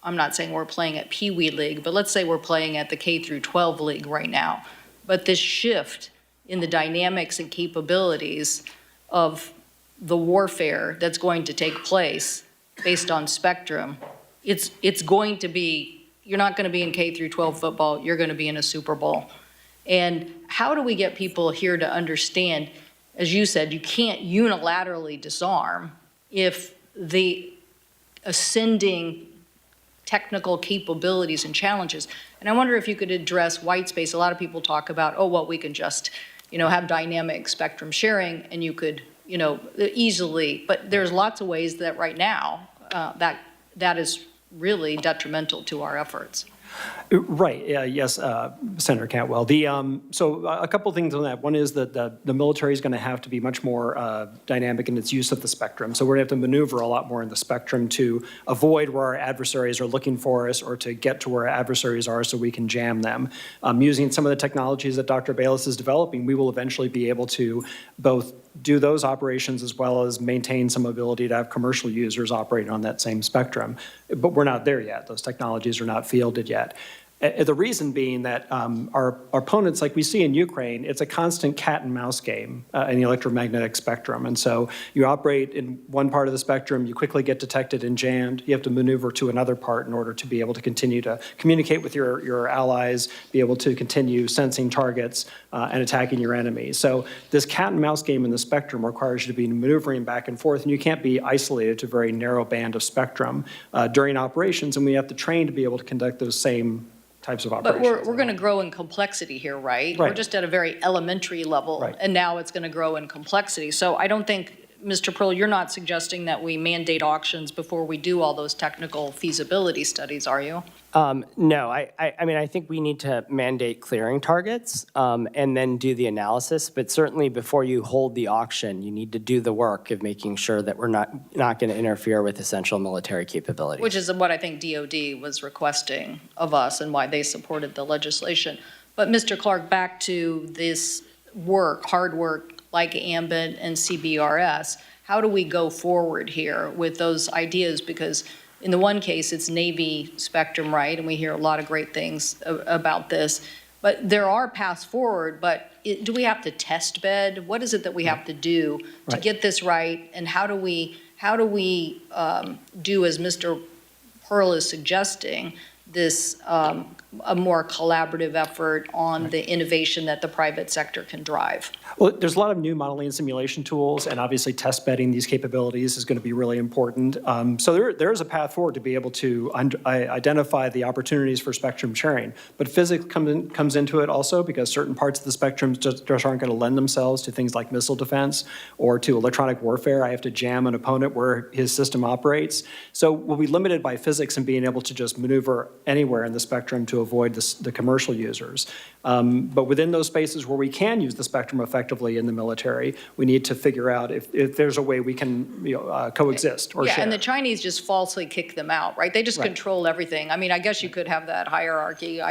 I'm not saying we're playing at Pee Wee League, but let's say we're playing at the K through 12 league right now. But this shift in the dynamics and capabilities of the warfare that's going to take place based on spectrum, it's going to be, you're not going to be in K through 12 football, you're going to be in a Super Bowl. And how do we get people here to understand, as you said, you can't unilaterally disarm if the ascending technical capabilities and challenges. And I wonder if you could address white space. A lot of people talk about, oh, well, we can just, have dynamic spectrum sharing and you could, easily, but there's lots of ways that right now that is really detrimental to our efforts. Right, yes, Senator Cantwell. So a couple things on that. One is that the military is going to have to be much more dynamic in its use of the spectrum. So we're going to have to maneuver a lot more in the spectrum to avoid where our adversaries are looking for us or to get to where our adversaries are so we can jam them. Using some of the technologies that Dr. Bayless is developing, we will eventually be able to both do those operations as well as maintain some ability to have commercial users operating on that same spectrum. But we're not there yet. Those technologies are not fielded yet. The reason being that our opponents, like we see in Ukraine, it's a constant cat and mouse game in the electromagnetic spectrum. And so you operate in one part of the spectrum, you quickly get detected and jammed, you have to maneuver to another part in order to be able to continue to communicate with your allies, be able to continue sensing targets and attacking your enemies. So this cat and mouse game in the spectrum requires you to be maneuvering back and forth, and you can't be isolated to a very narrow band of spectrum during operations, and we have to train to be able to conduct those same types of operations. But we're going to grow in complexity here, right? Right. We're just at a very elementary level, Right. and now it's going to grow in complexity. So I don't think, Mr. Pearl, you're not suggesting that we mandate auctions before we do all those technical feasibility studies, are you? No, I mean, I think we need to mandate clearing targets and then do the analysis. But certainly before you hold the auction, you need to do the work of making sure that we're not going to interfere with essential military capabilities. Which is what I think DOD was requesting of us and why they supported the legislation. But Mr. Clark, back to this work, hard work like AMBIT and CBRS, how do we go forward here with those ideas? Because in the one case, it's Navy spectrum, right? And we hear a lot of great things about this. But there are paths forward, but do we have to test bed? What is it that we have to do to get this right? And how do we do, as Mr. Pearl is suggesting, this a more collaborative effort on the innovation that the private sector can drive? Well, there's a lot of new modeling and simulation tools, and obviously test bedding these capabilities is going to be really important. So there is a path forward to be able to identify the opportunities for spectrum sharing. But physics comes into it also, because certain parts of the spectrum just aren't going to lend themselves to things like missile defense or to electronic warfare. I have to jam an opponent where his system operates. So we'll be limited by physics and being able to just maneuver anywhere in the spectrum to avoid the commercial users. But within those spaces where we can use the spectrum effectively in the military, we need to figure out if there's a way we can coexist or share. Yeah, and the Chinese just falsely kick them out, right? They just control everything. I mean, I guess you could have that hierarchy.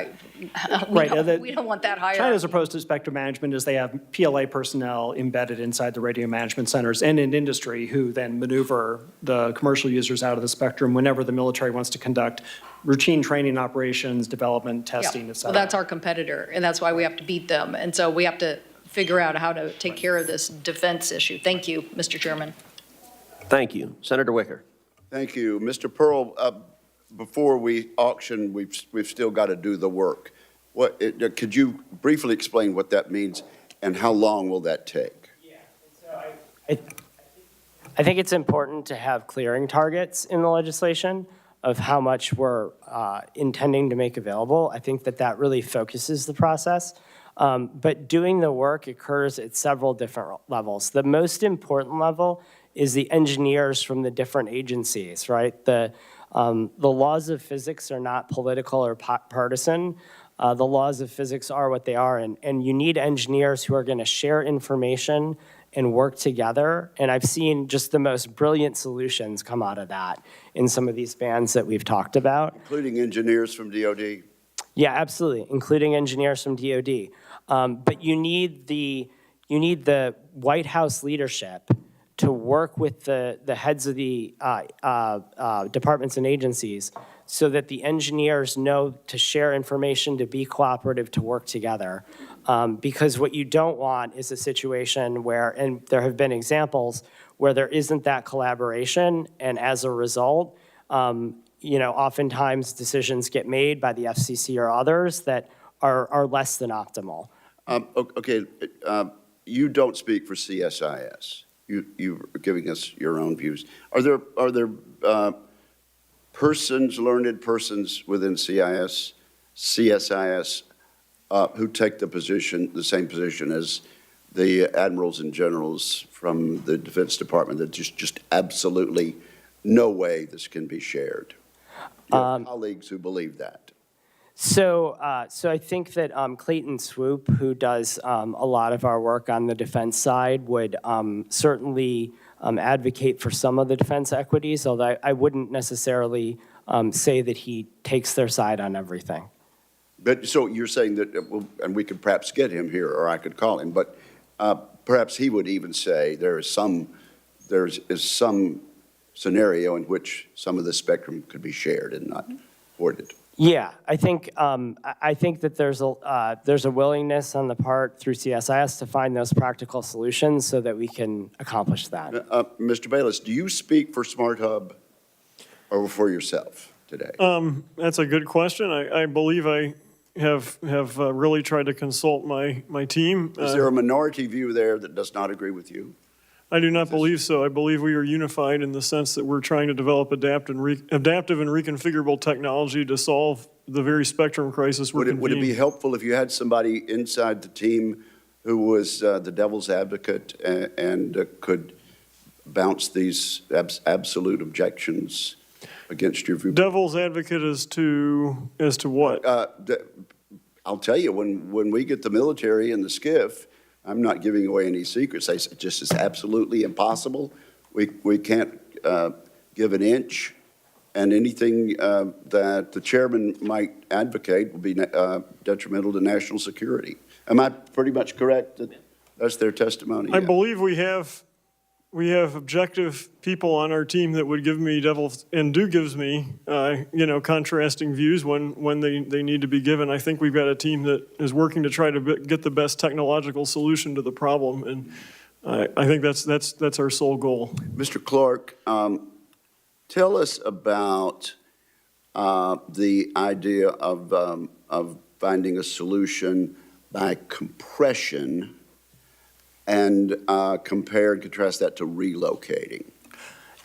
We don't want that hierarchy. China's approach to spectrum management is they have PLA personnel embedded inside the radio management centers and in industry who then maneuver the commercial users out of the spectrum whenever the military wants to conduct routine training operations, development, testing, et cetera. Well, that's our competitor, and that's why we have to beat them. And so we have to figure out how to take care of this defense issue. Thank you, Mr. Chairman. Thank you. Senator Wicker. Thank you. Mr. Pearl, before we auction, we've still got to do the work. Could you briefly explain what that means and how long will that take? Yeah, so I think it's important to have clearing targets in the legislation of how much we're intending to make available. I think that really focuses the process. But doing the work occurs at several different levels. The most important level is the engineers from the different agencies, right? The laws of physics are not political or partisan. The laws of physics are what they are, and you need engineers who are going to share information and work together. And I've seen just the most brilliant solutions come out of that in some of these bands that we've talked about. Including engineers from DOD? Yeah, absolutely, including engineers from DOD. But you need the White House leadership to work with the heads of the departments and agencies so that the engineers know to share information, to be cooperative, to work together. Because what you don't want is a situation where, and there have been examples where there isn't that collaboration, and as a result, oftentimes decisions get made by the FCC or others that are less than optimal. Okay, you don't speak for CSIS. You're giving us your own views. Are there learned persons within CSIS who take the same position as the admirals and generals from the Defense Department, that just absolutely no way this can be shared? You have colleagues who believe that. So I think that Clayton Swoop, who does a lot of our work on the defense side, would certainly advocate for some of the defense equities, although I wouldn't necessarily say that he takes their side on everything. But so you're saying that, and we could perhaps get him here, or I could call him, but perhaps he would even say there is some scenario in which some of the spectrum could be shared and not hoarded. Yeah, I think that there's a willingness on the part through CSIS to find those practical solutions so that we can accomplish that. Mr. Bayless, do you speak for Smart Hub or for yourself today? That's a good question. I believe I have really tried to consult my team. Is there a minority view there that does not agree with you? I do not believe so. I believe we are unified in the sense that we're trying to develop adaptive and reconfigurable technology to solve the very spectrum crisis we're Would it be helpful if you had somebody inside the team who was the devil's advocate and could bounce these absolute objections against your view? Devil's advocate as to what? I'll tell you, when we get the military and the SCIF, I'm not giving away any secrets. I said, just is absolutely impossible. We can't give an inch, and anything that the chairman might advocate will be detrimental to national security. Am I pretty much correct that that's their testimony? I believe we have objective people on our team that would give me gives me contrasting views when they need to be given. I think we've got a team that is working to try to get the best technological solution to the problem, and I think that's our sole goal. Mr. Clark, tell us about the idea of finding a solution by compression and compare and contrast that to relocating.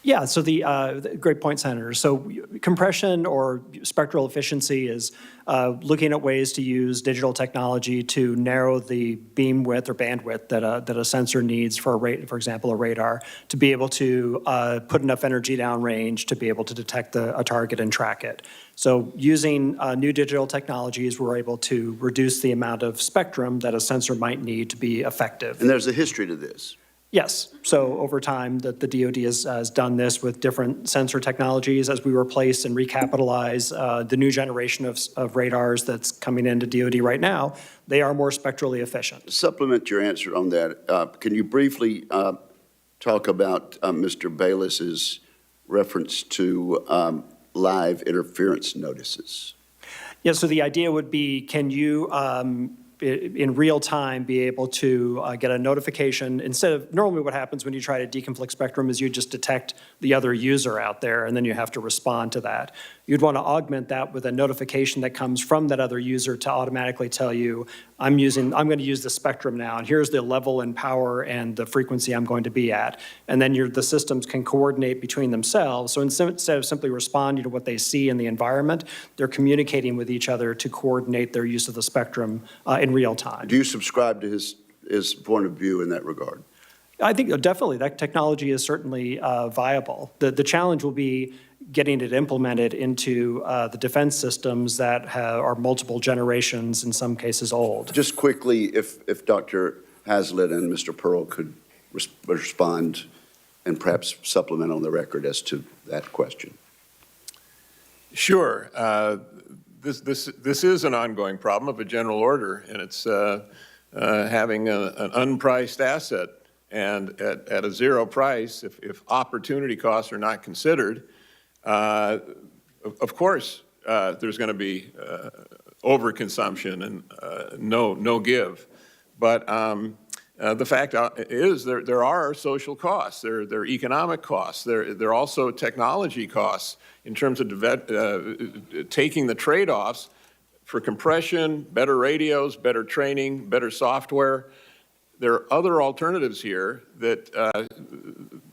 Yeah, so the great point, Senator. So compression or spectral efficiency is looking at ways to use digital technology to narrow the beam width or bandwidth that a sensor needs for for example, a radar, to be able to put enough energy downrange to be able to detect a target and track it. So using new digital technologies, we're able to reduce the amount of spectrum that a sensor might need to be effective. And there's a history to this. Yes. So over time, the DoD has done this with different sensor technologies as we replace and recapitalize the new generation of radars that's coming into DoD right now. They are more spectrally efficient. Supplement your answer on that. Can you briefly talk about Mr. Bayless's reference to live interference notices? Yeah, so the idea would be, can you in real time be able to get a notification instead of normally what happens when you try to deconflict spectrum is you just detect the other user out there and then you have to respond to that. You'd want to augment that with a notification that comes from that other user to automatically tell you, I'm going to use the spectrum now, and here's the level and power and the frequency I'm going to be at. And then the systems can coordinate between themselves. So instead of simply responding to what they see in the environment, they're communicating with each other to coordinate their use of the spectrum in real time. Do you subscribe to his point of view in that regard? I think definitely that technology is certainly viable. The challenge will be getting it implemented into the defense systems that are multiple generations, in some cases old. Just quickly, if Dr. Hazlitt and Mr. Pearl could respond and perhaps supplement on the record as to that question. Sure. This is an ongoing problem of a general order, and it's having an unpriced asset. And at a zero price, if opportunity costs are not considered, of of course, there's going to be overconsumption and no give. But the fact is there are social costs. There are economic costs. There are also technology costs in terms of taking the trade-offs for compression, better radios, better training, better software. There are other alternatives here that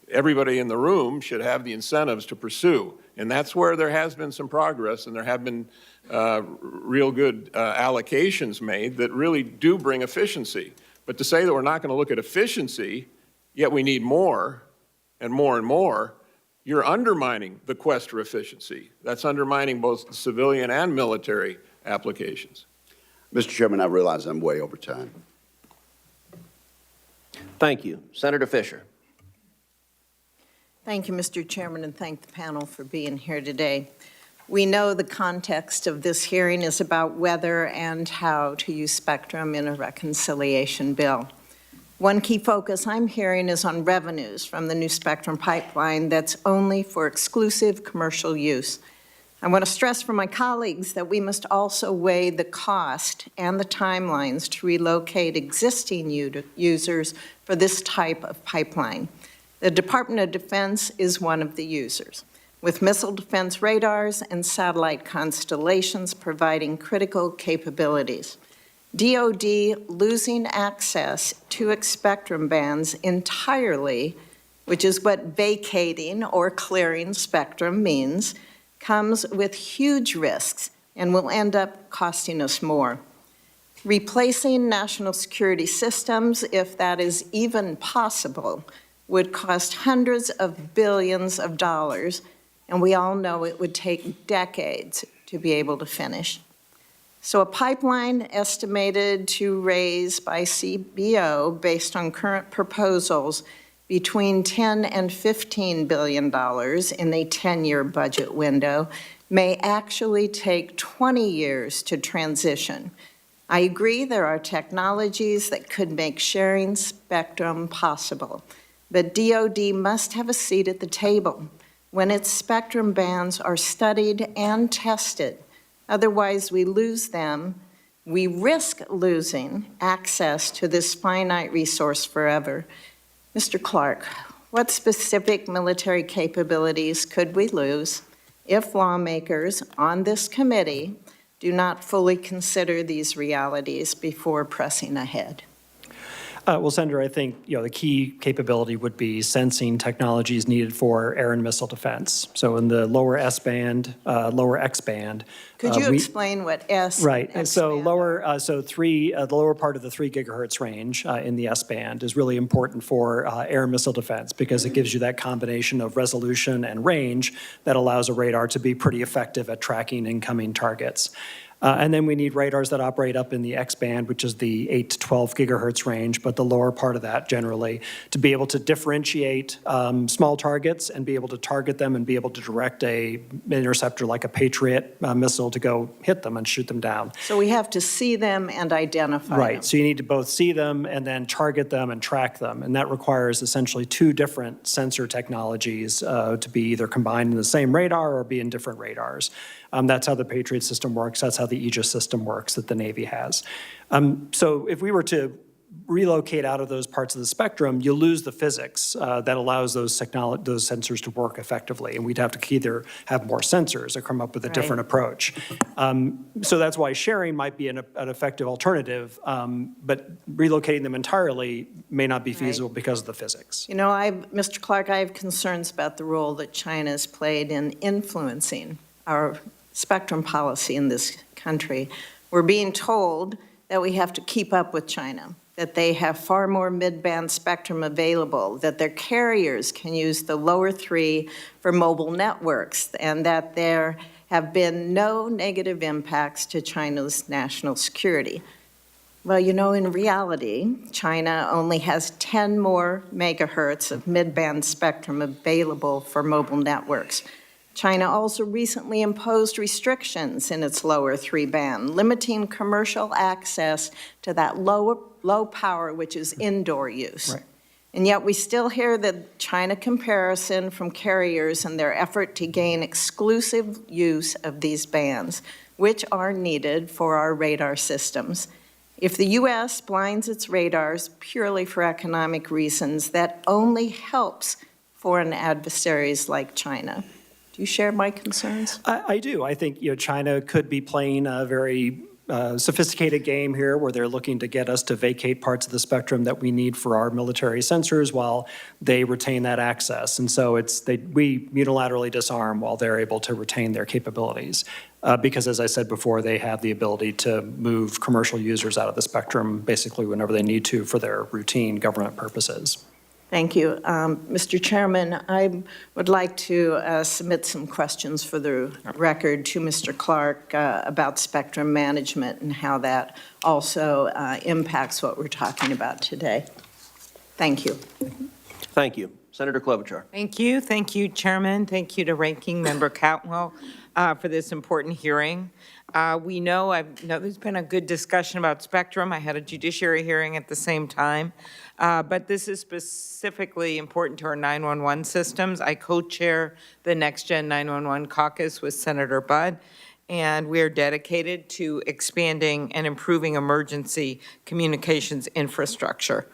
everybody in the room should have the incentives to pursue. And that's where there has been some progress, and there have been real good allocations made that really do bring efficiency. But to say that we're not going to look at efficiency, yet we need more and more and more, you're undermining the quest for efficiency. That's undermining both civilian and military applications. Mr. Chairman, I realize I'm way over time. Thank you. Senator Fisher. Thank you, Mr. Chairman, and thank the panel for being here today. We know the context of this hearing is about whether and how to use spectrum in a reconciliation bill. One key focus I'm hearing is on revenues from the new spectrum pipeline that's only for exclusive commercial use. I want to stress for my colleagues that we must also weigh the cost and the timelines to relocate existing users for this type of pipeline. The Department of Defense is one of the users, with missile defense radars and satellite constellations providing critical capabilities. DoD losing access to its spectrum bands entirely, which is what vacating or clearing spectrum means, comes with huge risks and will end up costing us more. Replacing national security systems, if that is even possible, would cost hundreds of billions of dollars, and we all know it would take decades to be able to finish. So a pipeline estimated to raise by CBO, based on current proposals, between $10 and $15 billion in a 10-year budget window, may actually take 20 years to transition. I agree there are technologies that could make sharing spectrum possible, but DoD must have a seat at the table when its spectrum bands are studied and tested. Otherwise, we lose them. We risk losing access to this finite resource forever. Mr. Clark, what specific military capabilities could we lose if lawmakers on this committee do not fully consider these realities before pressing ahead? Well, Senator, I think the key capability would be sensing technologies needed for air and missile defense. So in the lower S-band, lower X-band. Could you explain what S right. and So X-band lower, are? the lower part of the 3 gigahertz range in the S-band is really important for air and missile defense because it gives you that combination of resolution and range that allows a radar to be pretty effective at tracking incoming targets. And then we need radars that operate up in the X-band, which is the 8 to 12 gigahertz range, but the lower part of that generally, to be able to differentiate small targets and be able to target them and be able to direct an interceptor like a Patriot missile to go hit them and shoot them down. So we have to see them and identify them. Right, so you need to both see them and then target them and track them. And that requires essentially 2 different sensor technologies to be either combined in the same radar or be in different radars. That's how the Patriot system works. That's how the Aegis system works that the Navy has. So if we were to relocate out of those parts of the spectrum, you lose the physics that allows those sensors to work effectively. And we'd have to either have more sensors or come up with a different approach. So that's why sharing might be an effective alternative, but relocating them entirely may not be feasible because of the physics. You know, Mr. Clark, I have concerns about the role that China has played in influencing our spectrum policy in this country. We're being told that we have to keep up with China, that they have far more mid-band spectrum available, that their carriers can use the lower 3 for mobile networks, and that there have been no negative impacts to China's national security. Well, you know, in reality, China only has 10 more megahertz of mid-band spectrum available for mobile networks. China also recently imposed restrictions in its lower 3 band, limiting commercial access to that low power, which is indoor use. Right. And yet we still hear the China comparison from carriers in their effort to gain exclusive use of these bands, which are needed for our radar systems. If the U.S. blinds its radars purely for economic reasons, that only helps foreign adversaries like China. Do you share my concerns? I do. I think, China could be playing a very sophisticated game here where they're looking to get us to vacate parts of the spectrum that we need for our military sensors while they retain that access. And so we unilaterally disarm while they're able to retain their capabilities. Because as I said before, they have the ability to move commercial users out of the spectrum basically whenever they need to for their routine government purposes. Thank you. Mr. Chairman, I would like to submit some questions for the record to Mr. Clark about spectrum management and how that also impacts what we're talking about today. Thank you. Thank you. Senator Klobuchar. Thank you. Thank you, Chairman. Thank you to Ranking Member Cantwell for this important hearing. We know there's been a good discussion about spectrum. I had a judiciary hearing at the same time. But this is specifically important to our 911 systems. I co-chair the Next Gen 911 caucus with Senator Budd, and we are dedicated to expanding and improving emergency communications infrastructure.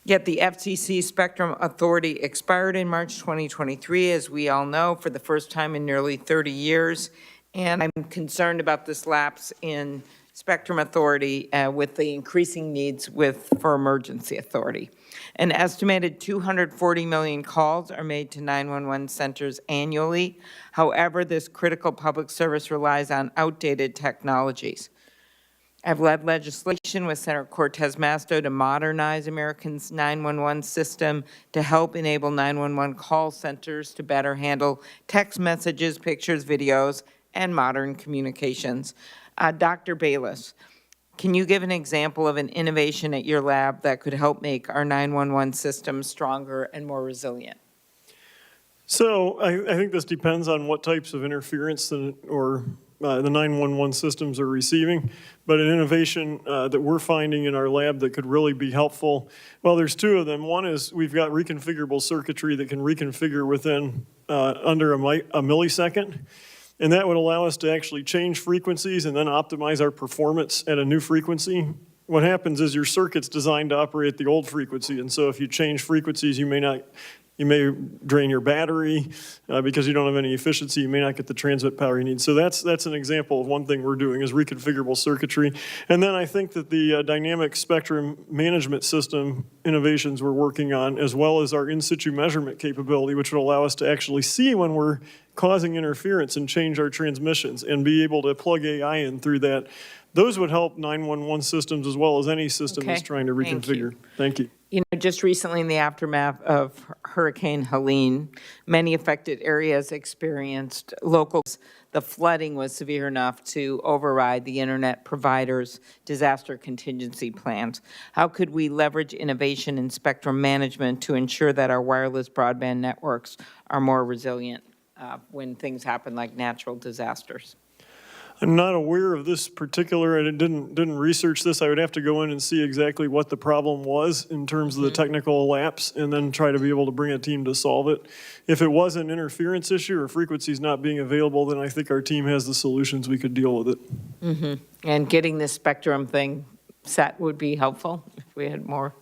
Yet the FCC Spectrum Authority expired in March 2023, as we all know, for the first time in nearly 30 years. And I'm concerned about this lapse in Spectrum Authority with the increasing needs for emergency authority. An estimated 240 million calls are made to 911 centers annually. However, this critical public service relies on outdated technologies. I've led legislation with Senator Cortez Masto to modernize Americans' 911 system to help enable 911 call centers to better handle text messages, pictures, videos, and modern communications. Dr. Bayless, can you give an example of an innovation at your lab that could help make our 911 system stronger and more resilient? So I think this depends on what types of interference the 911 systems are receiving. But an innovation that we're finding in our lab that could really be helpful, well, there's two of them. One is we've got reconfigurable circuitry that can reconfigure within under a millisecond. And that would allow us to actually change frequencies and then optimize our performance at a new frequency. What happens is your circuit's designed to operate at the old frequency, and so if you change frequencies, you may drain your battery because you don't have any efficiency. You may not get the transmit power you need. So that's an example of one thing we're doing is reconfigurable circuitry. And then I think that the dynamic spectrum management system innovations we're working on, as well as our in-situ measurement capability, which would allow us to actually see when we're causing interference and change our transmissions and be able to plug AI in through that. Those would help 911 systems as well as any system that's trying to reconfigure. Thank you. You know, just recently in the aftermath of Hurricane Helene, many affected areas experienced the flooding was severe enough to override the internet providers' disaster contingency plans. How could we leverage innovation in spectrum management to ensure that our wireless broadband networks are more resilient when things happen like natural disasters? I'm not aware of this particular, and didn't research this. I would have to go in and see exactly what the problem was in terms of the technical lapse and then try to be able to bring a team to solve it. If it was an interference issue or frequencies not being available, then I think our team has the solutions we could deal with it. Mm-hmm. And getting this spectrum thing set would be helpful if we had more.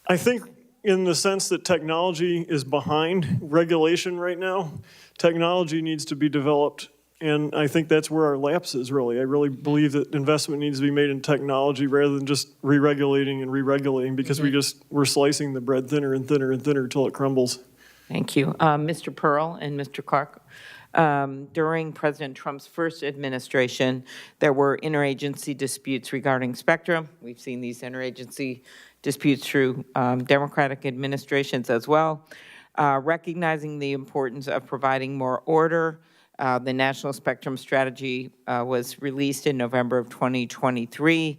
I think in the sense that technology is behind regulation right now, technology needs to be developed. And I think that's where our lapse is, really. I really believe that investment needs to be made in technology rather than just re-regulating and re-regulating because we're slicing the bread thinner and thinner and thinner until it crumbles. Thank you. Mr. Pearl and Mr. Clark, during President Trump's first administration, there were interagency disputes regarding spectrum. We've seen these interagency disputes through Democratic administrations as well. Recognizing the importance of providing more order, the National Spectrum Strategy was released in November of 2023,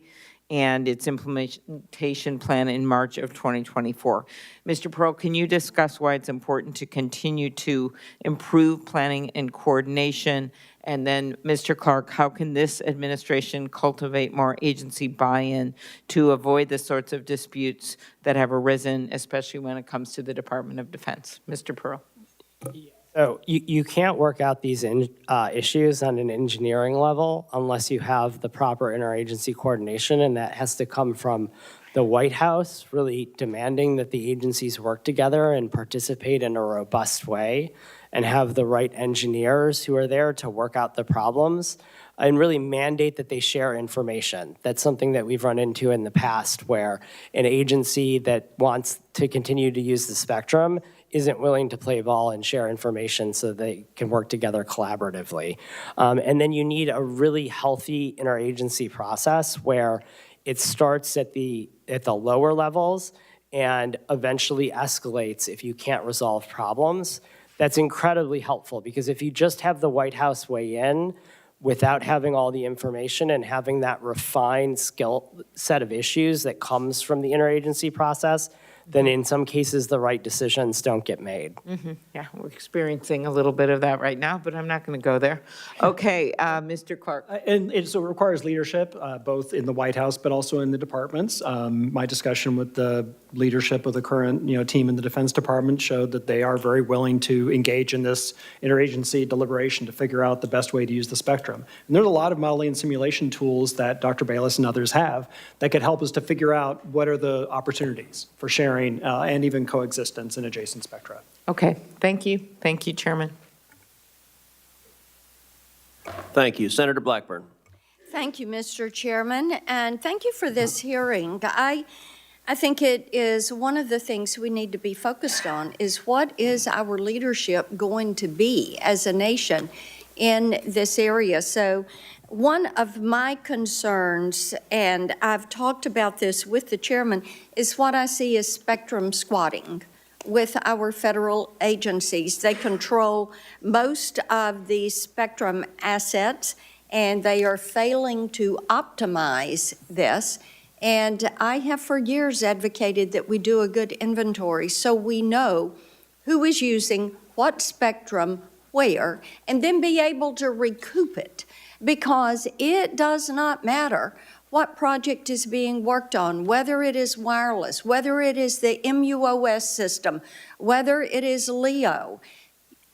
and its implementation plan in March of 2024. Mr. Pearl, can you discuss why it's important to continue to improve planning and coordination? And then, Mr. Clark, how can this administration cultivate more agency buy-in to avoid the sorts of disputes that have arisen, especially when it comes to the Department of Defense? Mr. Pearl. So you can't work out these issues on an engineering level unless you have the proper interagency coordination, and that has to come from the White House really demanding that the agencies work together and participate in a robust way and have the right engineers who are there to work out the problems and really mandate that they share information. That's something that we've run into in the past where an agency that wants to continue to use the spectrum isn't willing to play ball and share information so they can work together collaboratively. And then you need a really healthy interagency process where it starts at the lower levels and eventually escalates if you can't resolve problems. That's incredibly helpful because if you just have the White House weigh in without having all the information and having that refined skill set of issues that comes from the interagency process, then in some cases the right decisions don't get made. Yeah, we're experiencing a little bit of that right now, but I'm not going to go there. Okay, Mr. Clark. And so it requires leadership, both in the White House, but also in the departments. My discussion with the leadership of the current, team in the Defense Department showed that they are very willing to engage in this interagency deliberation to figure out the best way to use the spectrum. And there's a lot of modeling and simulation tools that Dr. Bayless and others have that could help us to figure out what are the opportunities for sharing and even coexistence in adjacent spectra. Okay, thank you. Thank you, Chairman. Thank you. Senator Blackburn. Thank you, Mr. Chairman, and thank you for this hearing. I think it is one of the things we need to be focused on is what is our leadership going to be as a nation in this area. So one of my concerns, and I've talked about this with the chairman, is what I see as spectrum squatting with our federal agencies. They control most of the spectrum assets, and they are failing to optimize this. And I have for years advocated that we do a good inventory so we know who is using what spectrum where, and then be able to recoup it. Because it does not matter what project is being worked on, whether it is wireless, whether it is the MUOS system, whether it is LEO.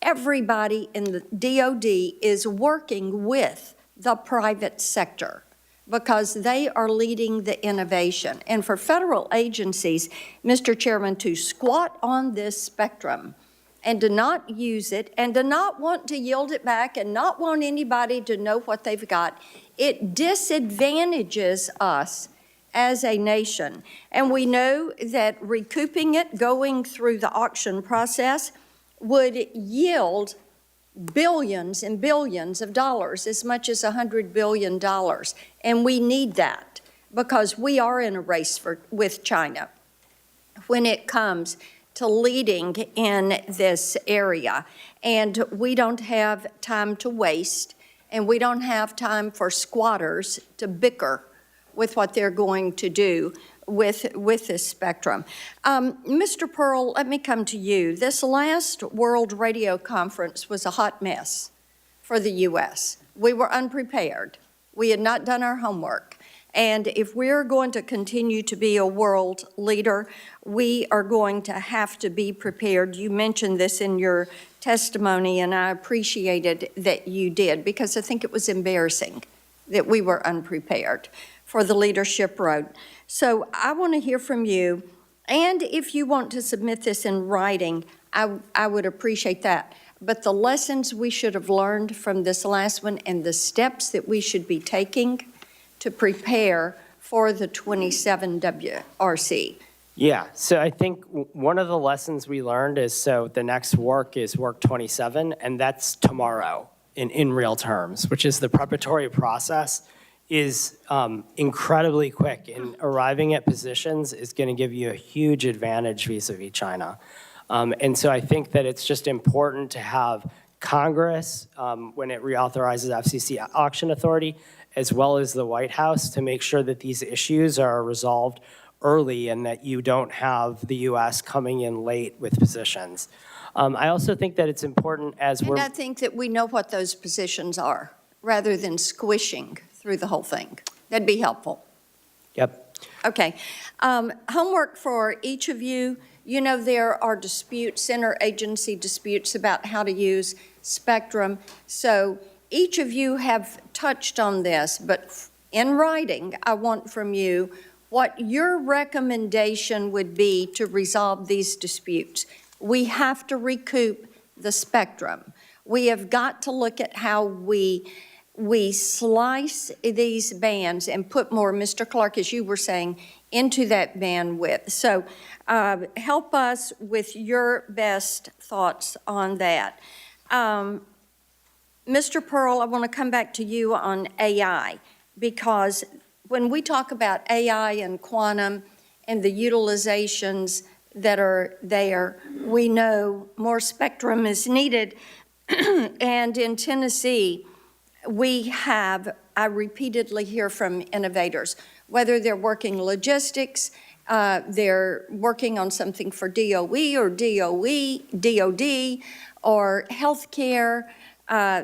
Everybody in the DOD is working with the private sector because they are leading the innovation. And for federal agencies, Mr. Chairman, to squat on this spectrum and to not use it and to not want to yield it back and not want anybody to know what they've got, it disadvantages us as a nation. And we know that recouping it, going through the auction process, would yield billions and billions of dollars, as much as $100 billion. And we need that because we are in a race with China when it comes to leading in this area. And we don't have time to waste, and we don't have time for squatters to bicker with what they're going to do with this spectrum. Mr. Pearl, let me come to you. This last World Radio Conference was a hot mess for the U.S. We were unprepared. We had not done our homework. And if we're going to continue to be a world leader, we are going to have to be prepared. You mentioned this in your testimony, and I appreciated that you did, because I think it was embarrassing that we were unprepared for the leadership road. So I want to hear from you, and if you want to submit this in writing, I would appreciate that. But the lessons we should have learned from this last one and the steps that we should be taking to prepare for the 27 WRC. Yeah, so I think one of the lessons we learned is, so the next work is work 27, and that's tomorrow in real terms, which is the preparatory process is incredibly quick, and arriving at positions is going to give you a huge advantage vis-a-vis China. And so I think that it's just important to have Congress, when it reauthorizes FCC auction authority, as well as the White House, to make sure that these issues are resolved early and that you don't have the U.S. coming in late with positions. I also think that it's important as And we're... I think that we know what those positions are, rather than squishing through the whole thing. That'd be helpful. Yep. Okay. Homework for each of you. You know, there are disputes, interagency disputes about how to use spectrum. So each of you have touched on this, but in writing, I want from you what your recommendation would be to resolve these disputes. We have to recoup the spectrum. We have got to look at how we slice these bands and put more, Mr. Clark, as you were saying, into that bandwidth. So help us with your best thoughts on that. Mr. Pearl, I want to come back to you on AI, because when we talk about AI and quantum and the utilizations that are there, we know more spectrum is needed. And in Tennessee, I repeatedly hear from innovators, whether they're working logistics, they're working on something for DOE or DOD or healthcare.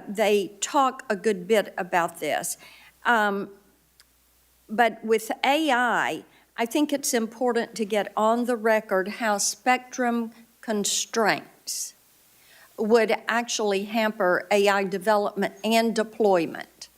They talk a good bit about this. But with AI, I think it's important to get on the record how spectrum constraints would actually hamper AI development and deployment.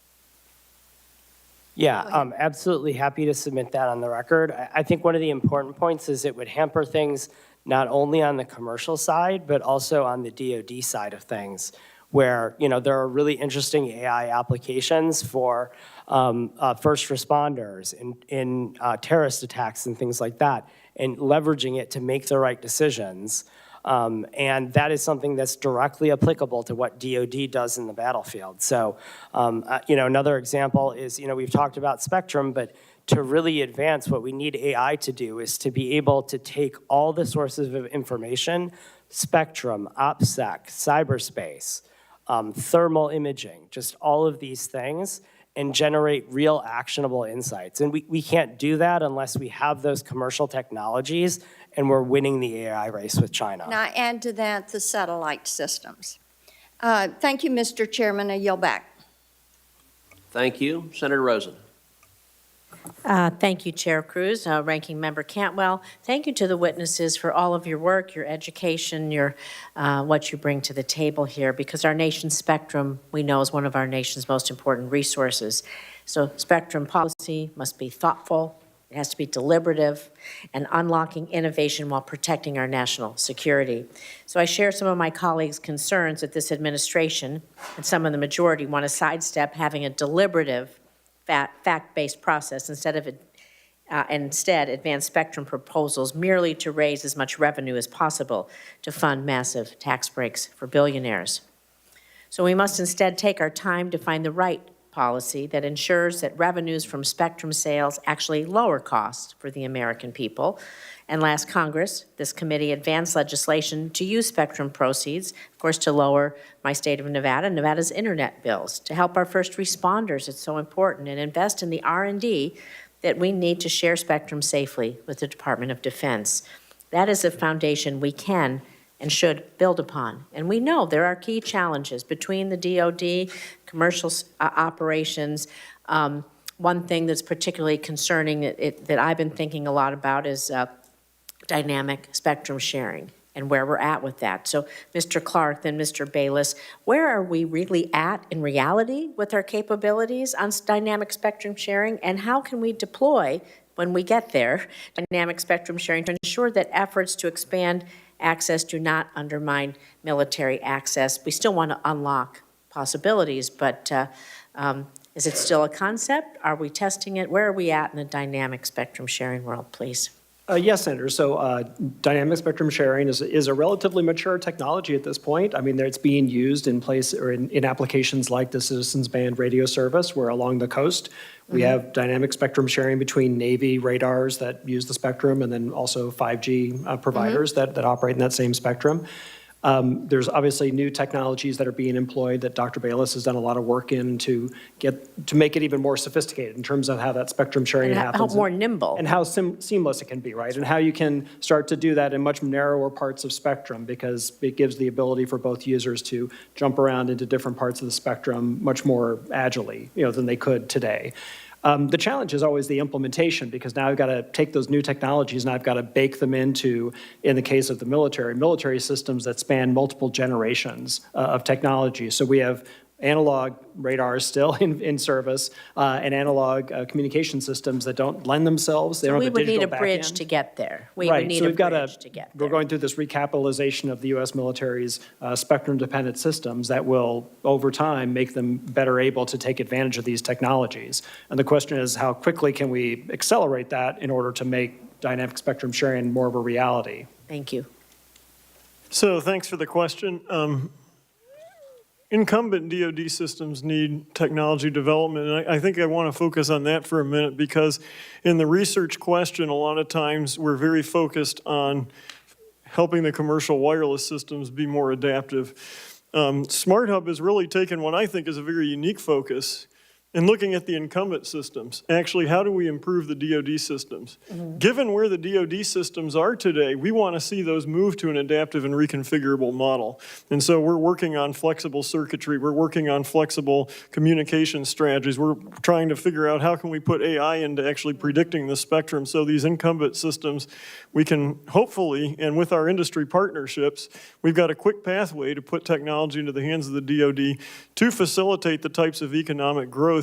Yeah, I'm absolutely happy to submit that on the record. I think one of the important points is it would hamper things not only on the commercial side, but also on the DoD side of things, where, you know, there are really interesting AI applications for first responders in terrorist attacks and things like that, and leveraging it to make the right decisions. And that is something that's directly applicable to what DoD does in the battlefield. So, you know, another example is, you know, we've talked about spectrum, but to really advance, what we need AI to do is to be able to take all the sources of information, spectrum, OPSEC, cyberspace, thermal imaging, just all of these things, and generate real actionable insights. And we can't do that unless we have those commercial technologies and we're winning the AI race with China. Now, add to that the satellite systems. Thank you, Mr. Chairman. I yield back. Thank you. Senator Rosen. Thank you, Chair Cruz, Ranking Member Cantwell. Thank you to the witnesses for all of your work, your education, your what you bring to the table here, because our nation's spectrum, we know, is one of our nation's most important resources. So spectrum policy must be thoughtful, it has to be deliberative, and unlocking innovation while protecting our national security. So I share some of my colleagues' concerns that this administration and some of the majority want to sidestep having a deliberative fact-based process instead advance spectrum proposals merely to raise as much revenue as possible to fund massive tax breaks for billionaires. So we must instead take our time to find the right policy that ensures that revenues from spectrum sales actually lower costs for the American people. And last Congress, this committee advanced legislation to use spectrum proceeds, of course, to lower my state of Nevada, Nevada's internet bills, to help our first responders, it's so important, and invest in the R&D that we need to share spectrum safely with the Department of Defense. That is a foundation we can and should build upon. And we know there are key challenges between the DoD, commercial operations. One thing that's particularly concerning that I've been thinking a lot about is dynamic spectrum sharing and where we're at with that. So Mr. Clark, then Mr. Bayless, where are we really at in reality with our capabilities on dynamic spectrum sharing, and how can we deploy, when we get there, dynamic spectrum sharing to ensure that efforts to expand access do not undermine military access? We still want to unlock possibilities, but is it still a concept? Are we testing it? Where are we at in the dynamic spectrum sharing world, please? Yes, Senator. So dynamic spectrum sharing is a relatively mature technology at this point. I mean, it's being used in place or in applications like the Citizens Band radio service, where along the coast we have dynamic spectrum sharing between Navy radars that use the spectrum, and then also 5G providers that operate in that same spectrum. There's obviously new technologies that are being employed that Dr. Bayless has done a lot of work in to make it even more sophisticated in terms of how that spectrum sharing And happens. how more nimble. And how seamless it can be, right? And how you can start to do that in much narrower parts of spectrum, because it gives the ability for both users to jump around into different parts of the spectrum much more agilely, than they could today. The challenge is always the implementation, because now I've got to take those new technologies and I've got to bake them into, in the case of the military systems that span multiple generations of technology. So we have analog radars still in service, and analog communication systems that don't lend themselves. They don't have a digital We would need a bridge backend. to get there. We Right, would need so a we've got bridge to get there. We're going through this recapitalization of the U.S. military's spectrum-dependent systems that will, over time, make them better able to take advantage of these technologies. And the question is, how quickly can we accelerate that in order to make dynamic spectrum sharing more of a reality? Thank you. So thanks for the question. Incumbent DoD systems need technology development, and I think I want to focus on that for a minute, because in the research question, a lot of times we're very focused on helping the commercial wireless systems be more adaptive. Smart Hub has really taken what I think is a very unique focus in looking at the incumbent systems. Actually, how do we improve the DoD systems? Given where the DoD systems are today, we want to see those move to an adaptive and reconfigurable model. And so we're working on flexible circuitry. We're working on flexible communication strategies. We're trying to figure out how can we put AI into actually predicting the spectrum, so these incumbent systems, we can hopefully, and with our industry partnerships, we've got a quick pathway to put technology into the hands of the DoD to facilitate the types of economic growth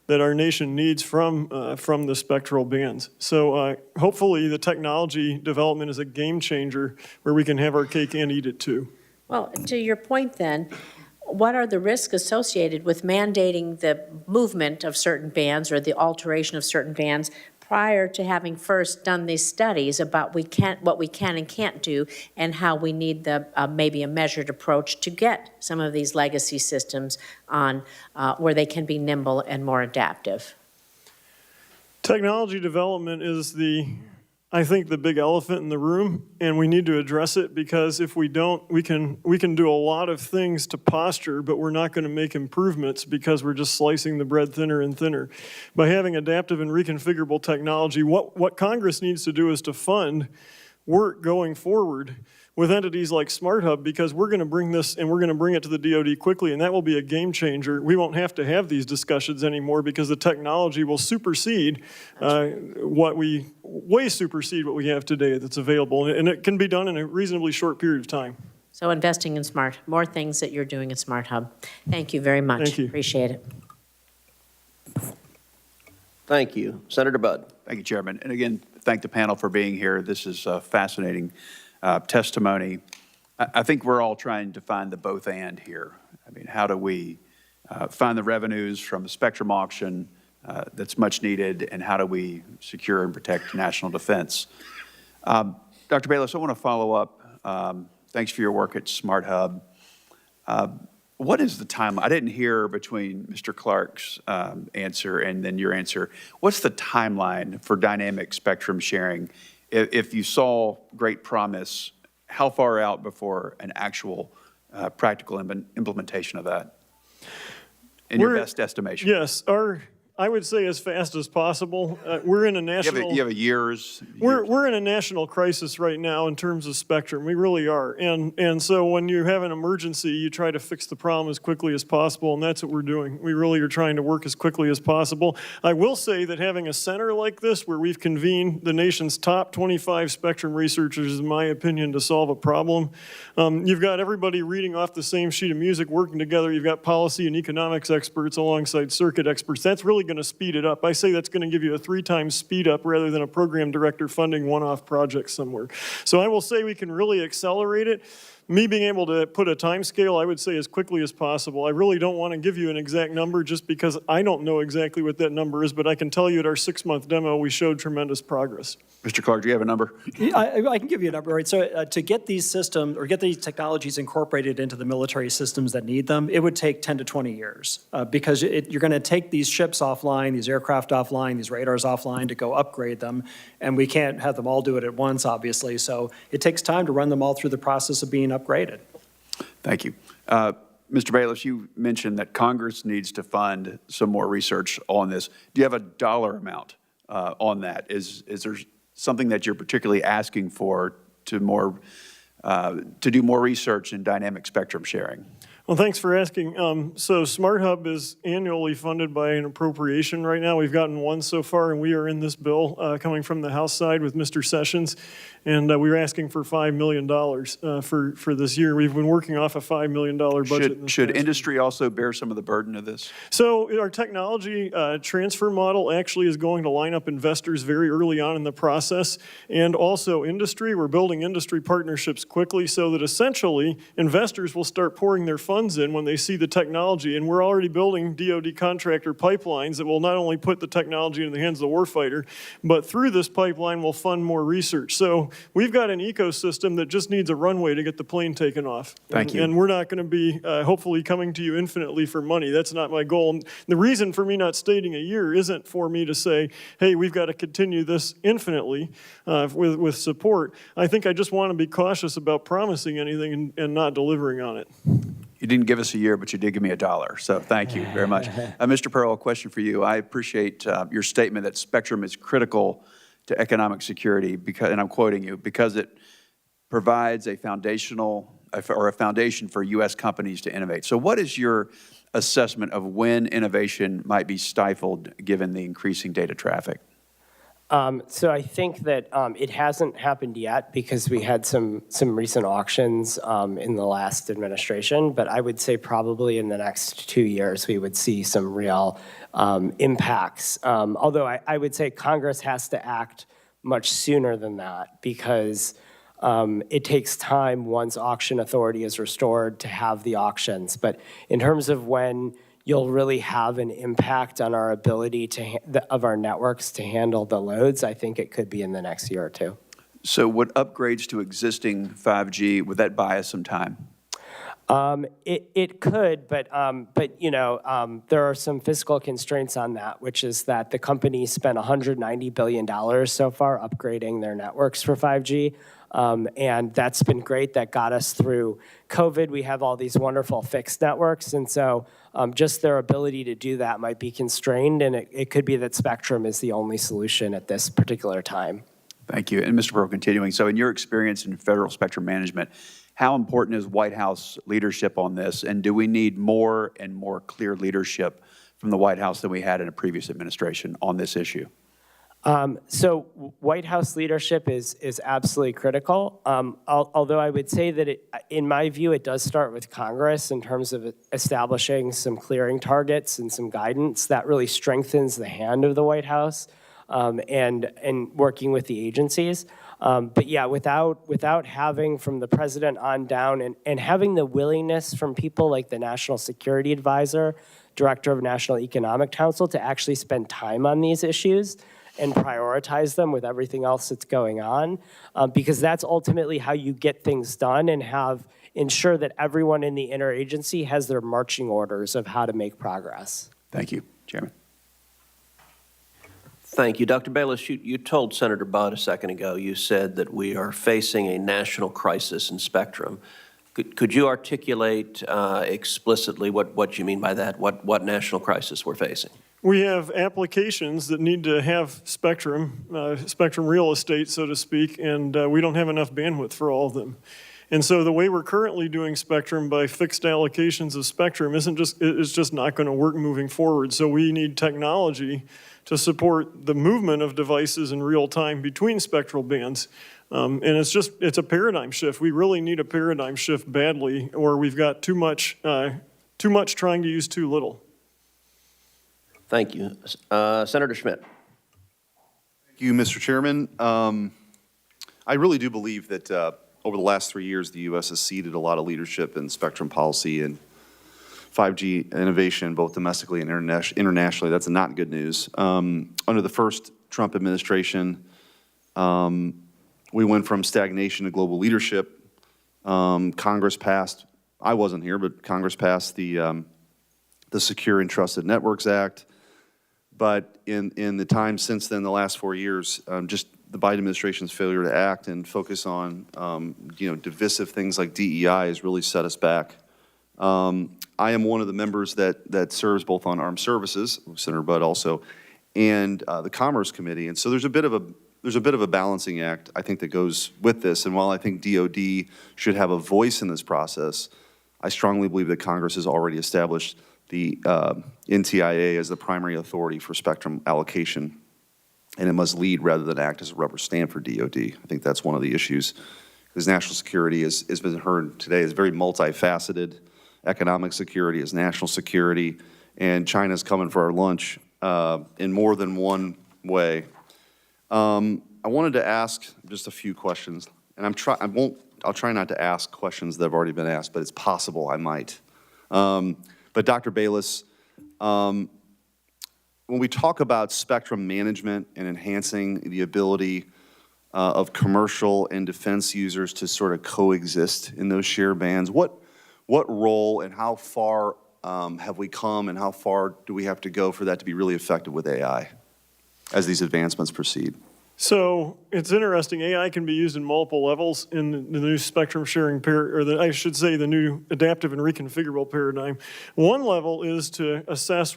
that our nation needs from the spectral bands. So hopefully the technology development is a game changer where we can have our cake and eat it too. Well, to your point then, what are the risks associated with mandating the movement of certain bands or the alteration of certain bands prior to having first done these studies about what we can and can't do, and how we need the maybe a measured approach to get some of these legacy systems on where they can be nimble and more adaptive? Technology development is I think the big elephant in the room, and we need to address it, because if we don't, we can do a lot of things to posture, but we're not going to make improvements because we're just slicing the bread thinner and thinner. By having adaptive and reconfigurable technology, what Congress needs to do is to fund work going forward with entities like Smart Hub, because we're going to bring this and we're going to bring it to the DoD quickly, and that will be a game changer. We won't have to have these discussions anymore, because the technology will supersede way supersede what we have today that's available, and it can be done in a reasonably short period of time. So investing in more things that you're doing at Smart Hub. Thank you very much. Thank you. Appreciate it. Thank you. Senator Budd. Thank you, Chairman. And again, thank the panel for being here. This is fascinating testimony. I think we're all trying to find the both and here. I mean, how do we find the revenues from a spectrum auction that's much needed, and how do we secure and protect national defense? Dr. Bayless, I want to follow up. Thanks for your work at Smart Hub. What is the timeline? I didn't hear between Mr. Clark's answer and then your answer. What's the timeline for dynamic spectrum sharing? If you saw great promise, how far out before an actual practical implementation of that, in your best estimation? Yes, I would say as fast as possible. We're in a national. You have a years. We're in a national crisis right now in terms of spectrum. We really are, and so when you have an emergency, you try to fix the problem as quickly as possible, and that's what we're doing. We really are trying to work as quickly as possible. I will say that having a center like this, where we've convened the nation's top 25 spectrum researchers, in my opinion, to solve a problem. You've got everybody reading off the same sheet of music, working together. You've got policy and economics experts alongside circuit experts. That's really going to speed it up. I say that's going to give you a 3 times speed up rather than a program director funding one-off projects somewhere. So I will say we can really accelerate it. Me being able to put a time scale, I would say as quickly as possible. I really don't want to give you an exact number just because I don't know exactly what that number is, but I can tell you at our 6-month demo, we showed tremendous progress. Mr. Clark, do you have a number? I can give you a number, right? So to get these systems or get these technologies incorporated into the military systems that need them, it would take 10 to 20 years because you're going to take these ships offline, these aircraft offline, these radars offline to go upgrade them, and we can't have them all do it at once, obviously. So it takes time to run them all through the process of being upgraded. Thank you. Mr. Bayless, you mentioned that Congress needs to fund some more research on this. Do you have a dollar amount on that? Is there something that you're particularly asking for to do more research in dynamic spectrum sharing? Well, thanks for asking. So Smart Hub is annually funded by an appropriation right now. We've gotten one so far, and we are in this bill coming from the House side with Mr. Sessions, and we were asking for $5 million for this year. We've been working off a $5 million budget. Should industry also bear some of the burden of this? So our technology transfer model actually is going to line up investors very early on in the process, and also industry. We're building industry partnerships quickly so that essentially investors will start pouring their funds in when they see the technology, and we're already building DoD contractor pipelines that will not only put the technology in the hands of the warfighter, but through this pipeline will fund more research. So we've got an ecosystem that just needs a runway to get the plane taken off. Thank you. And we're not going to be hopefully coming to you infinitely for money. That's not my goal. And the reason for me not stating a year isn't for me to say, hey, we've got to continue this infinitely with support. I think I just want to be cautious about promising anything and not delivering on it. You didn't give us a year, but you did give me a dollar, so thank you very much. Mr. Pearl, a question for you. I appreciate your statement that spectrum is critical to economic security, because, and I'm quoting you, because it provides a foundation for U.S. companies to innovate. So what is your assessment of when innovation might be stifled given the increasing data traffic? So I think that it hasn't happened yet because we had some recent auctions in the last administration, but I would say probably in the next 2 years we would see some real impacts. Although I would say Congress has to act much sooner than that because it takes time once auction authority is restored to have the auctions. But in terms of when you'll really have an impact on our ability of our networks to handle the loads, I think it could be in the next year or two. So would upgrades to existing 5G, would that buy us some time? It could, but you know, there are some fiscal constraints on that, which is that the company spent $190 billion so far upgrading their networks for 5G. And that's been great. That got us through COVID. We have all these wonderful fixed networks. And so just their ability to do that might be constrained. And it could be that spectrum is the only solution at this particular time. Thank you. And Mr. Pearl, continuing. So in your experience in federal spectrum management, how important is White House leadership on this? And do we need more and more clear leadership from the White House than we had in a previous administration on this issue? So White House leadership is absolutely critical, although I would say that in my view, it does start with Congress in terms of establishing some clearing targets and some guidance that really strengthens the hand of the White House and working with the agencies. But yeah, without having from the president on down and having the willingness from people like the National Security Advisor, Director of National Economic Council to actually spend time on these issues and prioritize them with everything else that's going on, because that's ultimately how you get things done and ensure that everyone in the interagency has their marching orders of how to make progress. Thank you, Chairman. Thank you. Dr. Bayless, you told Senator Budd a second ago, you said that we are facing a national crisis in spectrum. Could you articulate explicitly what you mean by that, what national crisis we're facing? We have applications that need to have spectrum real estate, so to speak, and we don't have enough bandwidth for all of them. And so the way we're currently doing spectrum by fixed allocations of spectrum is just not going to work moving forward. So we need technology to support the movement of devices in real time between spectral bands. And it's a paradigm shift. We really need a paradigm shift badly, or we've got too much trying to use too little. Thank you. Senator Schmidt. Thank you, Mr. Chairman. I really do believe that over the last 3 years, the U.S. has ceded a lot of leadership in spectrum policy and 5G innovation, both domestically and internationally. That's not good news. Under the first Trump administration, we went from stagnation to global leadership. Congress passed, I wasn't here, but Congress passed the Secure and Trusted Networks Act. But in the time since then, the last 4 years, just the Biden administration's failure to act and focus on, divisive things like DEI has really set us back. I am one of the members that serves both on Armed Services, Senator Budd also, and the Commerce Committee. And so there's a bit of a balancing act, I think, that goes with this. And while I think DOD should have a voice in this process, I strongly believe that Congress has already established the NTIA as the primary authority for spectrum allocation, and it must lead rather than act as a rubber stamp for DOD. I think that's one of the issues, because national security has been heard today is very multifaceted. Economic security is national security, and China's coming for our lunch in more than one way. I wanted to ask just a few questions, and I'll try not to ask questions that have already been asked, but it's possible I might. But Dr. Bayless, when we talk about spectrum management and enhancing the ability of commercial and defense users to sort of coexist in those shared bands, what role and how far have we come, and how far do we have to go for that to be really effective with AI as these advancements proceed? So it's interesting. AI can be used in multiple levels in the new spectrum sharing the new adaptive and reconfigurable paradigm. One level is to assess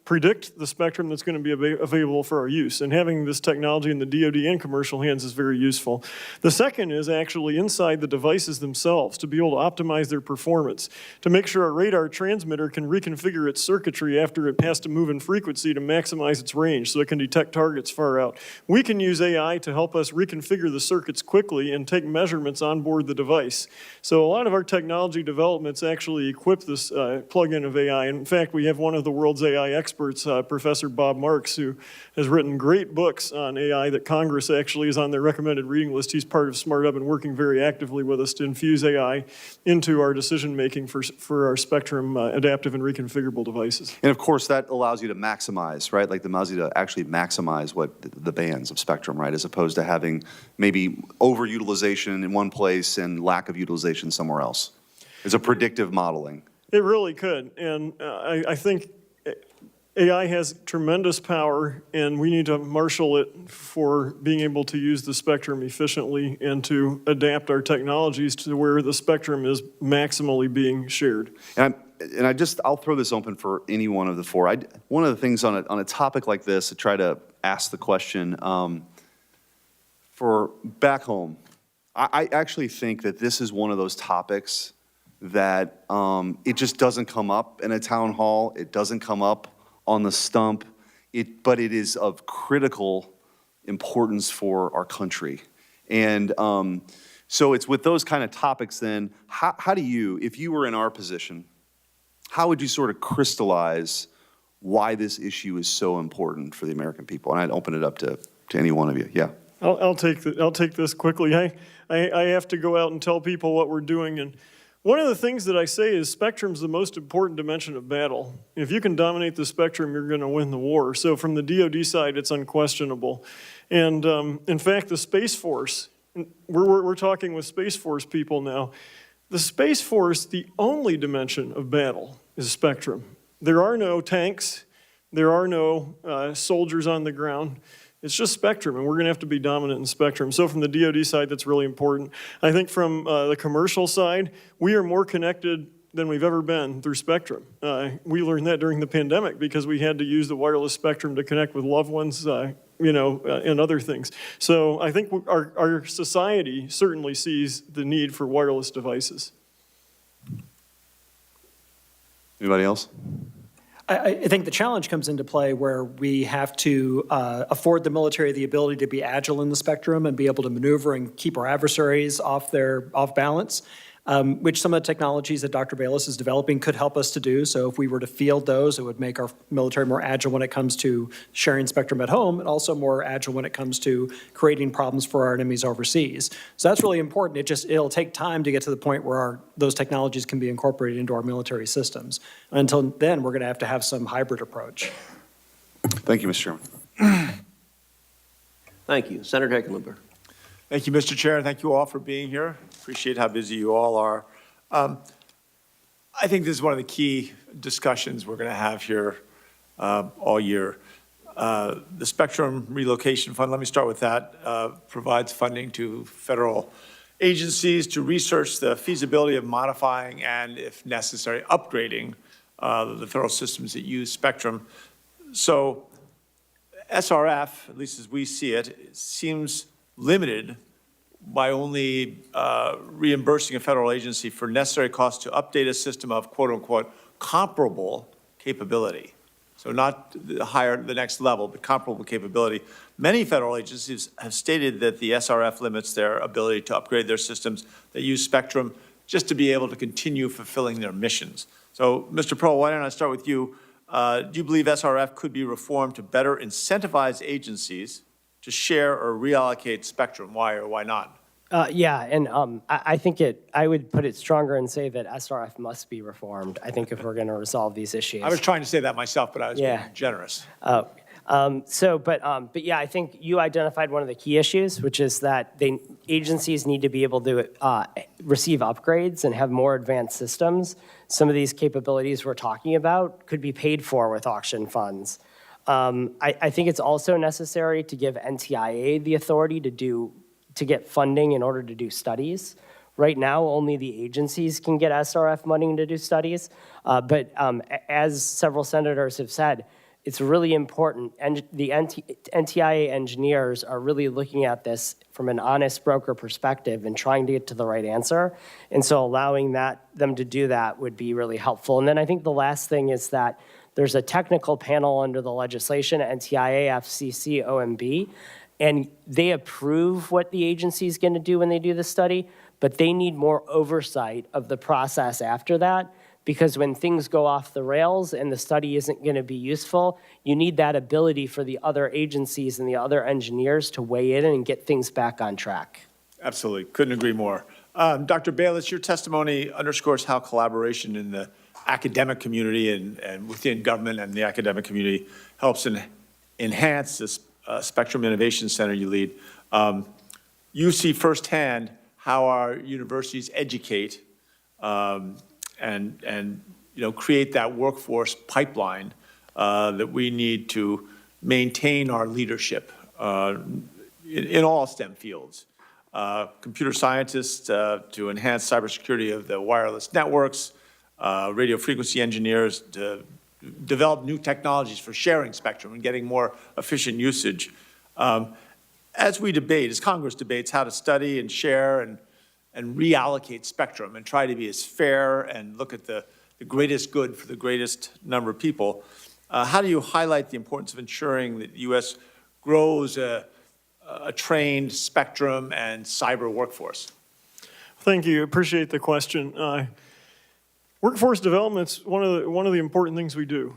predict the spectrum that's going to be available for our use. And having this technology in the DoD and commercial hands is very useful. The second is actually inside the devices themselves to be able to optimize their performance, to make sure our radar transmitter can reconfigure its circuitry after it has to move in frequency to maximize its range so it can detect targets far out. We can use AI to help us reconfigure the circuits quickly and take measurements on board the device. So a lot of our technology developments actually equip this plug-in of AI. In fact, we have one of the world's AI experts, Professor Bob Marks, who has written great books on AI that Congress actually is on their recommended reading list. He's part of SmartHub and working very actively with us to infuse AI into our decision-making for our spectrum adaptive and reconfigurable devices. And of course, that allows you to maximize, right? Like allows you to actually maximize the bands of spectrum, right? As opposed to having maybe overutilization in one place and lack of utilization somewhere else. It's a predictive modeling. It really could. And I think AI has tremendous power, and we need to marshal it for being able to use the spectrum efficiently and to adapt our technologies to where the spectrum is maximally being shared. I'll throw this open for any one of the four. One of the things on a topic like this, to try to ask the question, for back home, I actually think that this is one of those topics that it just doesn't come up in a town hall. It doesn't come up on the stump, but it is of critical importance for our country. And so it's with those kind of topics then, how do you, if you were in our position, how would you sort of crystallize why this issue is so important for the American people? And I'd open it up to any one of you. Yeah. I'll take this quickly. I have to go out and tell people what we're doing. And one of the things that I say is spectrum's the most important dimension of battle. If you can dominate the spectrum, you're going to win the war. So from the DoD side, it's unquestionable. And in fact, the Space Force, we're talking with Space Force people now. The Space Force, the only dimension of battle is spectrum. There are no tanks. There are no soldiers on the ground. It's just spectrum, and we're going to have to be dominant in spectrum. So from the DoD side, that's really important. I think from the commercial side, we are more connected than we've ever been through spectrum. We learned that during the pandemic because we had to use the wireless spectrum to connect with loved ones, and other things. So I think our society certainly sees the need for wireless devices. Anybody else? I think the challenge comes into play where we have to afford the military the ability to be agile in the spectrum and be able to maneuver and keep our adversaries off balance, which some of the technologies that Dr. Bayless is developing could help us to do. So if we were to field those, it would make our military more agile when it comes to sharing spectrum at home, and also more agile when it comes to creating problems for our enemies overseas. So that's really important. It'll take time to get to the point where those technologies can be incorporated into our military systems. Until then, we're going to have some hybrid approach. Thank you, Mr. Chairman. Thank you. Senator Hickenlooper. Thank you, Mr. Chair, and thank you all for being here. Appreciate how busy you all are. I think this is one of the key discussions we're going to have here all year. The Spectrum Relocation Fund, let me start with that, provides funding to federal agencies to research the feasibility of modifying and, if necessary, upgrading the federal systems that use spectrum. So SRF, at least as we see it, seems limited by only reimbursing a federal agency for necessary costs to update a system of quote-unquote comparable capability. So not the next level, but comparable capability. Many federal agencies have stated that the SRF limits their ability to upgrade their systems that use spectrum just to be able to continue fulfilling their missions. So, Mr. Pearl, why don't I start with you? Do you believe SRF could be reformed to better incentivize agencies to share or reallocate spectrum? Why or why not? Yeah, and I think I would put it stronger and say that SRF must be reformed, I think, if we're going to resolve these issues. I was trying to say that myself, but I was being generous. But yeah, I think you identified one of the key issues, which is that agencies need to be able to receive upgrades and have more advanced systems. Some of these capabilities we're talking about could be paid for with auction funds. I think it's also necessary to give NTIA the authority to get funding in order to do studies. Right now, only the agencies can get SRF money to do studies. But as several senators have said, it's really important, and the NTIA engineers are really looking at this from an honest broker perspective and trying to get to the right answer. And so allowing them to do that would be really helpful. And then I think the last thing is that there's a technical panel under the legislation, NTIA, FCC, OMB, and they approve what the agency is going to do when they do the study, but they need more oversight of the process after that, because when things go off the rails and the study isn't going to be useful, you need that ability for the other agencies and the other engineers to weigh in and get things back on track. Absolutely, couldn't agree more. Dr. Bayless, your testimony underscores how collaboration in the academic community and within government and the academic community helps enhance this Spectrum Innovation Center you lead. You see firsthand how our universities educate and create that workforce pipeline that we need to maintain our leadership in all STEM fields. Computer scientists to enhance cybersecurity of the wireless networks, radio frequency engineers to develop new technologies for sharing spectrum and getting more efficient usage. As we debate, as Congress debates how to study and share and reallocate spectrum and try to be as fair and look at the greatest good for the greatest number of people, how do you highlight the importance of ensuring that the U.S. grows a trained spectrum and cyber workforce? Thank you. Appreciate the question. Workforce development's one of the important things we do,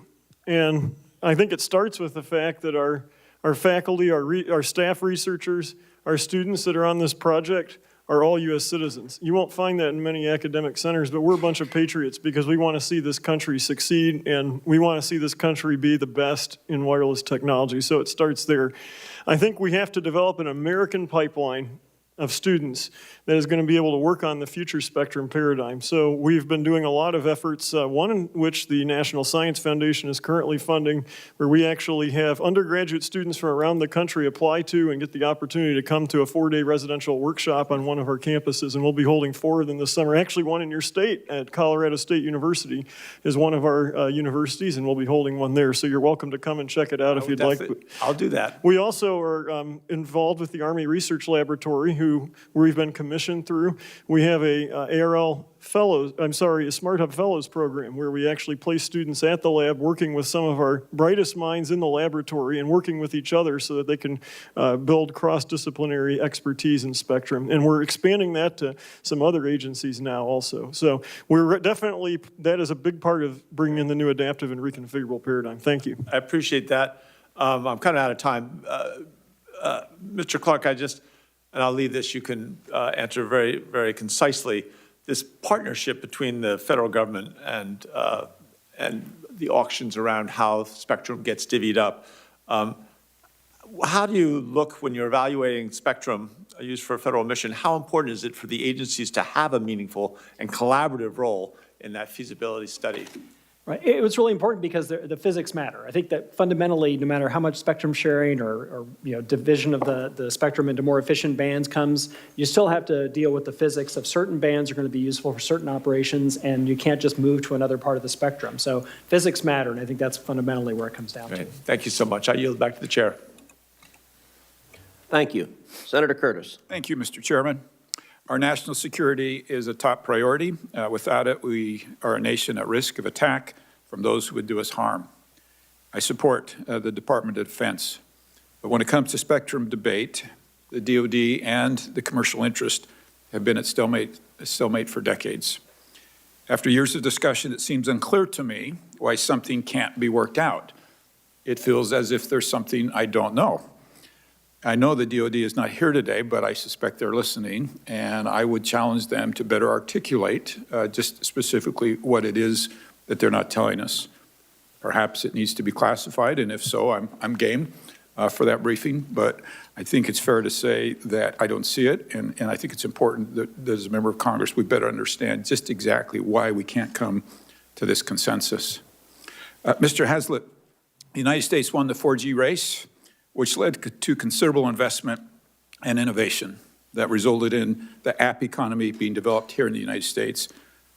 and I think it starts with the fact that our faculty, our staff researchers, our students that are on this project are all U.S. citizens. You won't find that in many academic centers, but we're a bunch of patriots because we want to see this country succeed and we want to see this country be the best in wireless technology. So it starts there. I think we have to develop an American pipeline of students that is going to be able to work on the future spectrum paradigm. So we've been doing a lot of efforts, one in which the National Science Foundation is currently funding, where we actually have undergraduate students from around the country apply to and get the opportunity to come to a 4-day residential workshop on one of our campuses, and we'll be holding 4 of them this summer. Actually, one in your state at Colorado State University is one of our universities, and we'll be holding one there. So you're welcome to come and check it out if you'd like. I'll do that. We also are involved with the Army Research Laboratory, who we've been commissioned through. We have a Smart Hub Fellows program where we actually place students at the lab working with some of our brightest minds in the laboratory and working with each other so that they can build cross-disciplinary expertise in spectrum. And we're expanding that to some other agencies now also. So we're definitely, that is a big part of bringing in the new adaptive and reconfigurable paradigm. Thank you. I appreciate that. I'm kind of out of time. Mr. Clark, and I'll leave this, you can answer very, very concisely. This partnership between the federal government and the auctions around how spectrum gets divvied up. How do you look when you're evaluating spectrum used for a federal mission? How important is it for the agencies to have a meaningful and collaborative role in that feasibility study? Right. It was really important because the physics matter. I think that fundamentally, no matter how much spectrum sharing or division of the spectrum into more efficient bands comes, you still have to deal with the physics of certain bands are going to be useful for certain operations, and you can't just move to another part of the spectrum. So physics matter, and I think that's fundamentally where it comes down to. Thank you so much. I yield back to the chair. Thank you. Senator Curtis. Thank you, Mr. Chairman. Our national security is a top priority. Without it, we are a nation at risk of attack from those who would do us harm. I support the Department of Defense. But when it comes to spectrum debate, the DoD and the commercial interest have been at stalemate for decades. After years of discussion, it seems unclear to me why something can't be worked out. It feels as if there's something I don't know. I know the DoD is not here today, but I suspect they're listening, and I would challenge them to better articulate just specifically what it is that they're not telling us. Perhaps it needs to be classified, and if so, I'm game for that briefing, but I think it's fair to say that I don't see it, and I think it's important that as a member of Congress, we better understand just exactly why we can't come to this consensus. Mr. Hazlitt, the United States won the 4G race, which led to considerable investment and innovation that resulted in the app economy being developed here in the United States.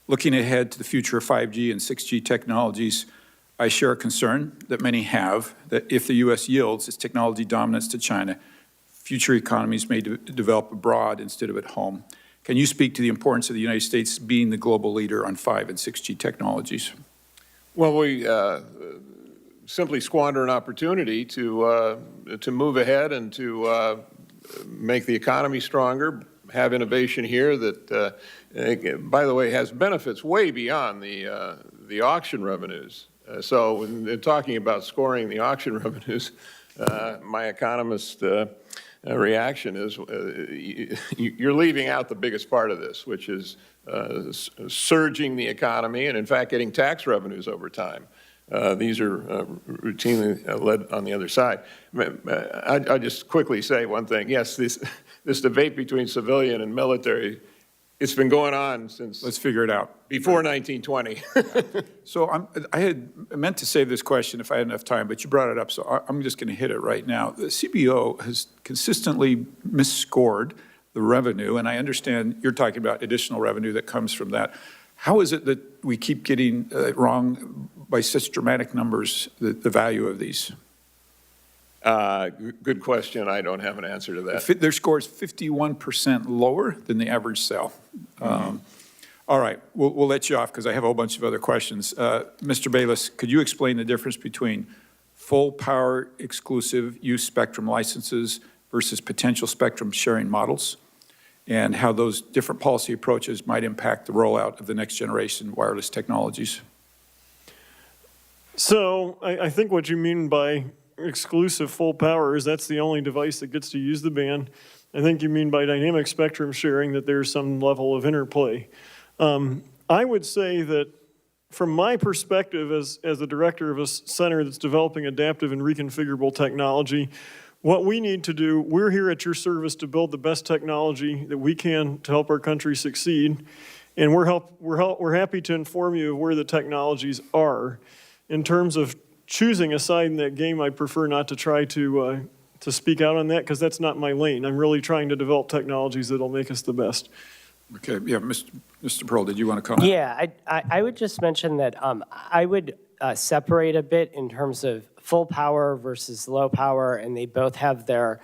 Looking ahead to the future of 5G and 6G technologies, I share a concern that many have that if the U.S. yields its technology dominance to China, future economies may develop abroad instead of at home. Can you speak to the importance of the United States being the global leader on 5 and 6G technologies? Well, we simply squander an opportunity to move ahead and to make the economy stronger, have innovation here that, by the way, has benefits way beyond the auction revenues. So when talking about scoring the auction revenues, my economist reaction is you're leaving out the biggest part of this, which is surging the economy and, in fact, getting tax revenues over time. These are routinely led on the other side. I'll just quickly say one thing. Yes, this debate between civilian and military, it's been going on since... Let's figure it out. Before 1920. So I had meant to save this question if I had enough time, but you brought it up, so I'm just going to hit it right now. The CBO has consistently misscored the revenue, and I understand you're talking about additional revenue that comes from that. How is it that we keep getting wrong by such dramatic numbers, the value of these? Good question. I don't have an answer to that. Their score is 51% lower than the average sale. All right, we'll let you off because I have a whole bunch of other questions. Mr. Bayless, could you explain the difference between full power exclusive use spectrum licenses versus potential spectrum sharing models, and how those different policy approaches might impact the rollout of the next generation wireless technologies? So I think what you mean by exclusive full power is that's the only device that gets to use the band. I think you mean by dynamic spectrum sharing that there's some level of interplay. I would say that from my perspective as the director of a center that's developing adaptive and reconfigurable technology, what we need to do, we're here at your service to build the best technology that we can to help our country succeed. And we're happy to inform you of where the technologies are. In terms of choosing a side in that game, I prefer not to try to speak out on that because that's not my lane. I'm really trying to develop technologies that'll make us the best. Okay, yeah, Mr. Pearl, did you want to comment? Yeah, I would just mention that I would separate a bit in terms of full power versus low power, and they both have their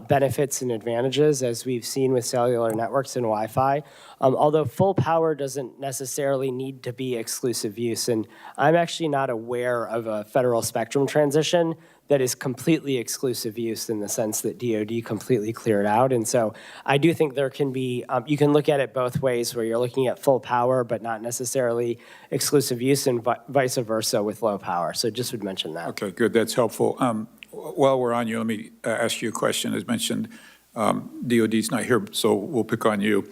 benefits and advantages, as we've seen with cellular networks and Wi-Fi. Although full power doesn't necessarily need to be exclusive use, and I'm actually not aware of a federal spectrum transition that is completely exclusive use in the sense that DoD completely cleared out. And so I do think there can be, you can look at it both ways where you're looking at full power but not necessarily exclusive use, and vice versa with low power. So just would mention that. Okay, good, that's helpful. While we're on you, let me ask you a question. As mentioned, DoD's not here, so we'll pick on you.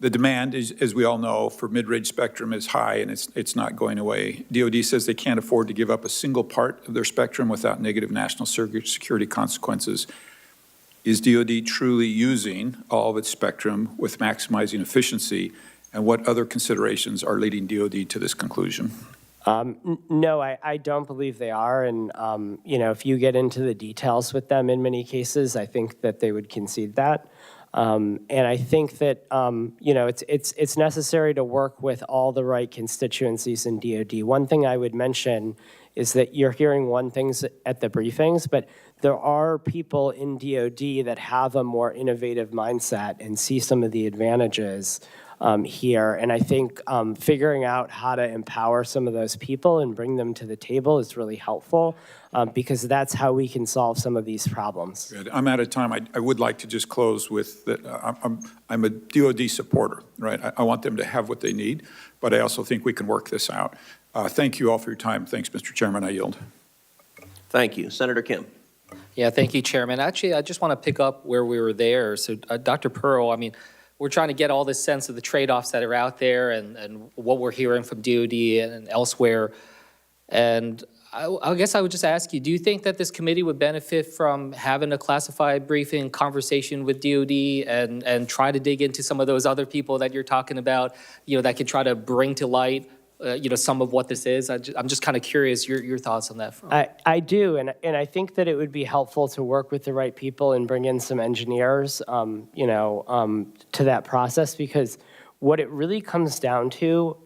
The demand, as we all know, for mid-range spectrum is high, and it's not going away. DoD says they can't afford to give up a single part of their spectrum without negative national security consequences. Is DoD truly using all of its spectrum with maximizing efficiency, and what other considerations are leading DoD to this conclusion? No, I don't believe they are. And, if you get into the details with them in many cases, I think that they would concede that. And I think that, it's necessary to work with all the right constituencies in DOD. One thing I would mention is that you're hearing one thing at the briefings, but there are people in DOD that have a more innovative mindset and see some of the advantages here. And I think figuring out how to empower some of those people and bring them to the table is really helpful because that's how we can solve some of these problems. Good. I'm out of time. I would like to just close with that I'm a DOD supporter, right? I want them to have what they need, but I also think we can work this out. Thank you all for your time. Thanks, Mr. Chairman. I yield. Thank you. Senator Kim. Yeah, thank you, Chairman. Actually, I just want to pick up where we were there. So, Dr. Pearl, I mean, we're trying to get all this sense of the trade-offs that are out there and what we're hearing from DOD and elsewhere. And I guess I would just ask you, do you think that this committee would benefit from having a classified briefing conversation with DOD and try to dig into some of those other people that you're talking about, that could try to bring to light some of what this is? I'm just kind of curious your thoughts on that front. I do, and I think that it would be helpful to work with the right people and bring in some engineers, to that process, because what it really comes down to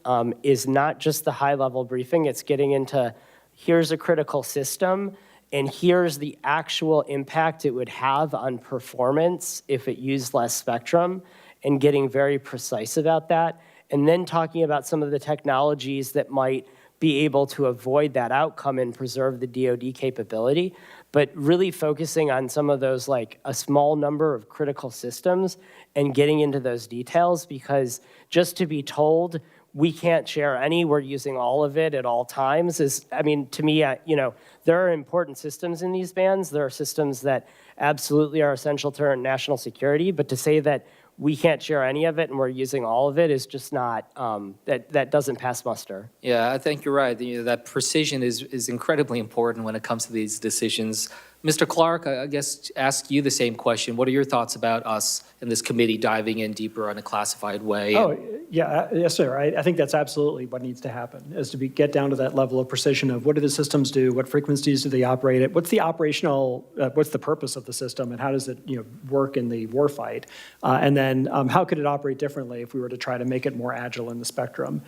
is not just the high-level briefing. It's getting into, here's a critical system, and here's the actual impact it would have on performance if it used less spectrum, and getting very precise about that. And then talking about some of the technologies that might be able to avoid that outcome and preserve the DoD capability, but really focusing on some of those, like a small number of critical systems and getting into those details, because just to be told we can't share any, we're using all of it at all times is, to me, there are important systems in these bands. There are systems that absolutely are essential to our national security, but to say that we can't share any of it and we're using all of it is just not, that doesn't pass muster. Yeah, I think you're right. That precision is incredibly important when it comes to these decisions. Mr. Clark, I guess ask you the same question. What are your thoughts about us in this committee diving in deeper in a classified way? Oh, yeah, yes, sir. I think that's absolutely what needs to happen, is to get down to that level of precision of what do the systems do, what frequencies do they operate at, what's the operational, what's the purpose of the system, and how does it work in the warfight, and then how could it operate differently if we were to try to make it more agile in the spectrum.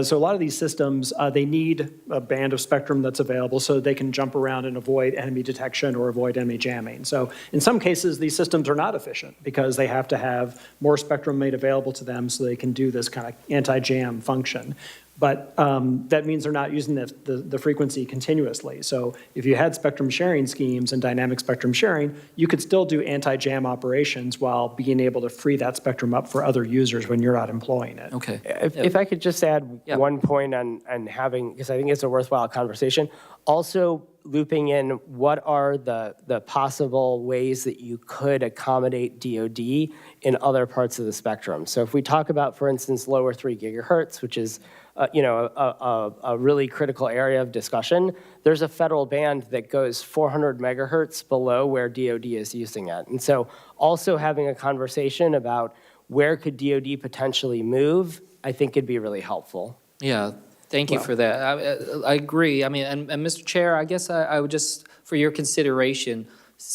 So a lot of these systems, they need a band of spectrum that's available so they can jump around and avoid enemy detection or avoid enemy jamming. So in some cases, these systems are not efficient because they have to have more spectrum made available to them so they can do this kind of anti-jam function. But that means they're not using the frequency continuously. So if you had spectrum sharing schemes and dynamic spectrum sharing, you could still do anti-jam operations while being able to free that spectrum up for other users when you're not employing it. Okay. If I could just add one point on having, because I think it's a worthwhile conversation, also looping in what are the possible ways that you could accommodate DoD in other parts of the spectrum. So if we talk about, for instance, lower 3 gigahertz, which is a really critical area of discussion, there's a federal band that goes 400 megahertz below where DoD is using it. And so also having a conversation about where could DoD potentially move, I think could be really helpful. Yeah, thank you for that. I agree. And Mr. Chair, I guess I would just, for your consideration,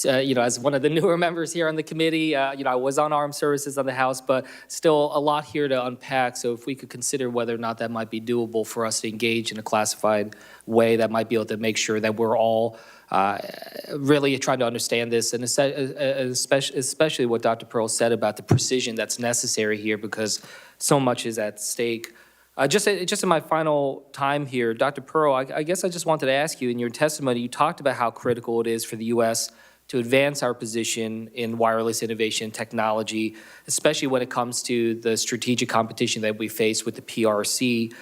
as one of the newer members here on the committee, I was on Armed Services on the House, but still a lot here to unpack. So if we could consider whether or not that might be doable for us to engage in a classified way that might be able to make sure that we're all really trying to understand this, and especially what Dr. Pearl said about the precision that's necessary here, because so much is at stake. Just in my final time here, Dr. Pearl, I guess I just wanted to ask you, in your testimony, you talked about how critical it is for the U.S. to advance our position in wireless innovation and technology, especially when it comes to the strategic competition that we face with the PRC.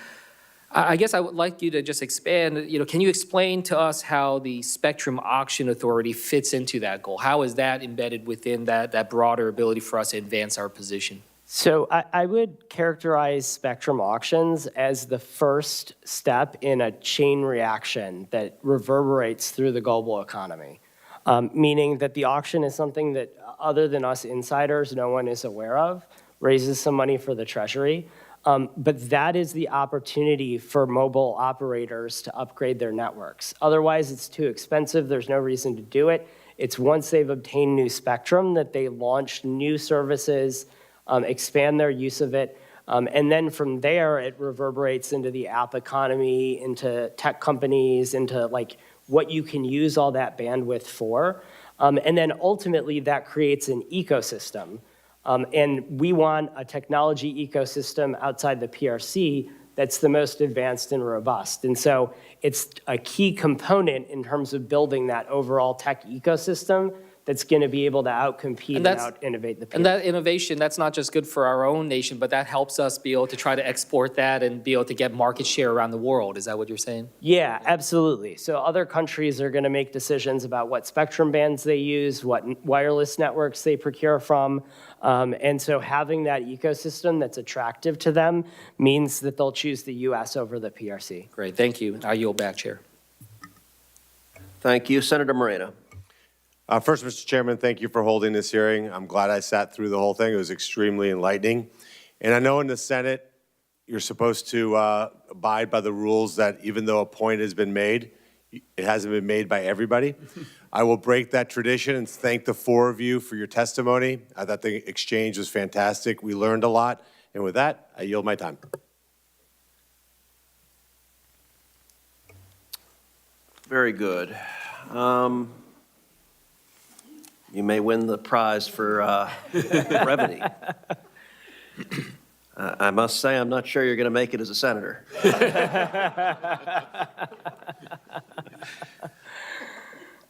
I guess I would like you to just expand, can you explain to us how the Spectrum Auction Authority fits into that goal? How is that embedded within that broader ability for us to advance our position? So I would characterize spectrum auctions as the first step in a chain reaction that reverberates through the global economy, meaning that the auction is something that, other than us insiders, no one is aware of, raises some money for the Treasury, But that is the opportunity for mobile operators to upgrade their networks. Otherwise, it's too expensive. There's no reason to do it. It's once they've obtained new spectrum that they launch new services, expand their use of it, and then from there, it reverberates into the app economy, into tech companies, into like what you can use all that bandwidth for. And then ultimately, that creates an ecosystem. And we want a technology ecosystem outside the PRC that's the most advanced and robust. And so it's a key component in terms of building that overall tech ecosystem that's going to be able to outcompete and out-innovate the PRC. And that innovation, that's not just good for our own nation, but that helps us be able to try to export that and be able to get market share around the world. Is that what you're saying? Yeah, absolutely. So other countries are going to make decisions about what spectrum bands they use, what wireless networks they procure from. And so having that ecosystem that's attractive to them means that they'll choose the U.S. over the PRC. Great, thank you. I yield back, Chair. Thank you. Senator Moreno. First, Mr. Chairman, thank you for holding this hearing. I'm glad I sat through the whole thing. It was extremely enlightening. And I know in the Senate, you're supposed to abide by the rules that even though a point has been made, it hasn't been made by everybody. I will break that tradition and thank the four of you for your testimony. I thought the exchange was fantastic. We learned a lot. And with that, I yield my time. Very good. You may win the prize for brevity. I must say, I'm not sure you're going to make it as a senator.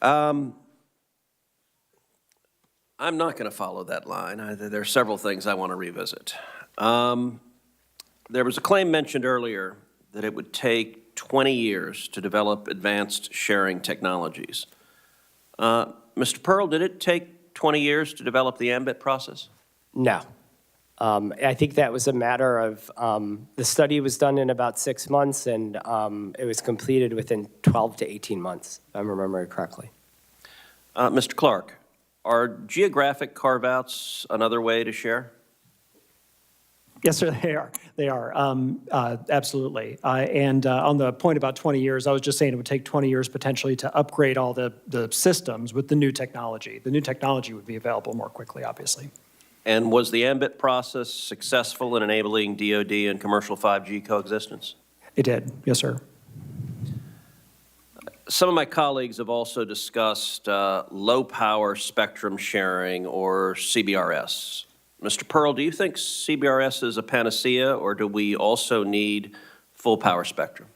I'm not going to follow that line. There are several things I want to revisit. There was a claim mentioned earlier that it would take 20 years to develop advanced sharing technologies. Mr. Pearl, did it take 20 years to develop the ambit process? No. I think that was a matter of, the study was done in about 6 months, and it was completed within 12 to 18 months, if I'm remembering correctly. Mr. Clark, are geographic carve-outs another way to share? Yes, sir, they are. They are, absolutely. And on the point about 20 years, I was just saying it would take 20 years potentially to upgrade all the systems with the new technology. The new technology would be available more quickly, obviously. And was the ambit process successful in enabling DoD and commercial 5G coexistence? It did, yes, sir. Some of my colleagues have also discussed low-power spectrum sharing, or CBRS. Mr. Pearl, do you think CBRS is a panacea, or do we also need full-power spectrum?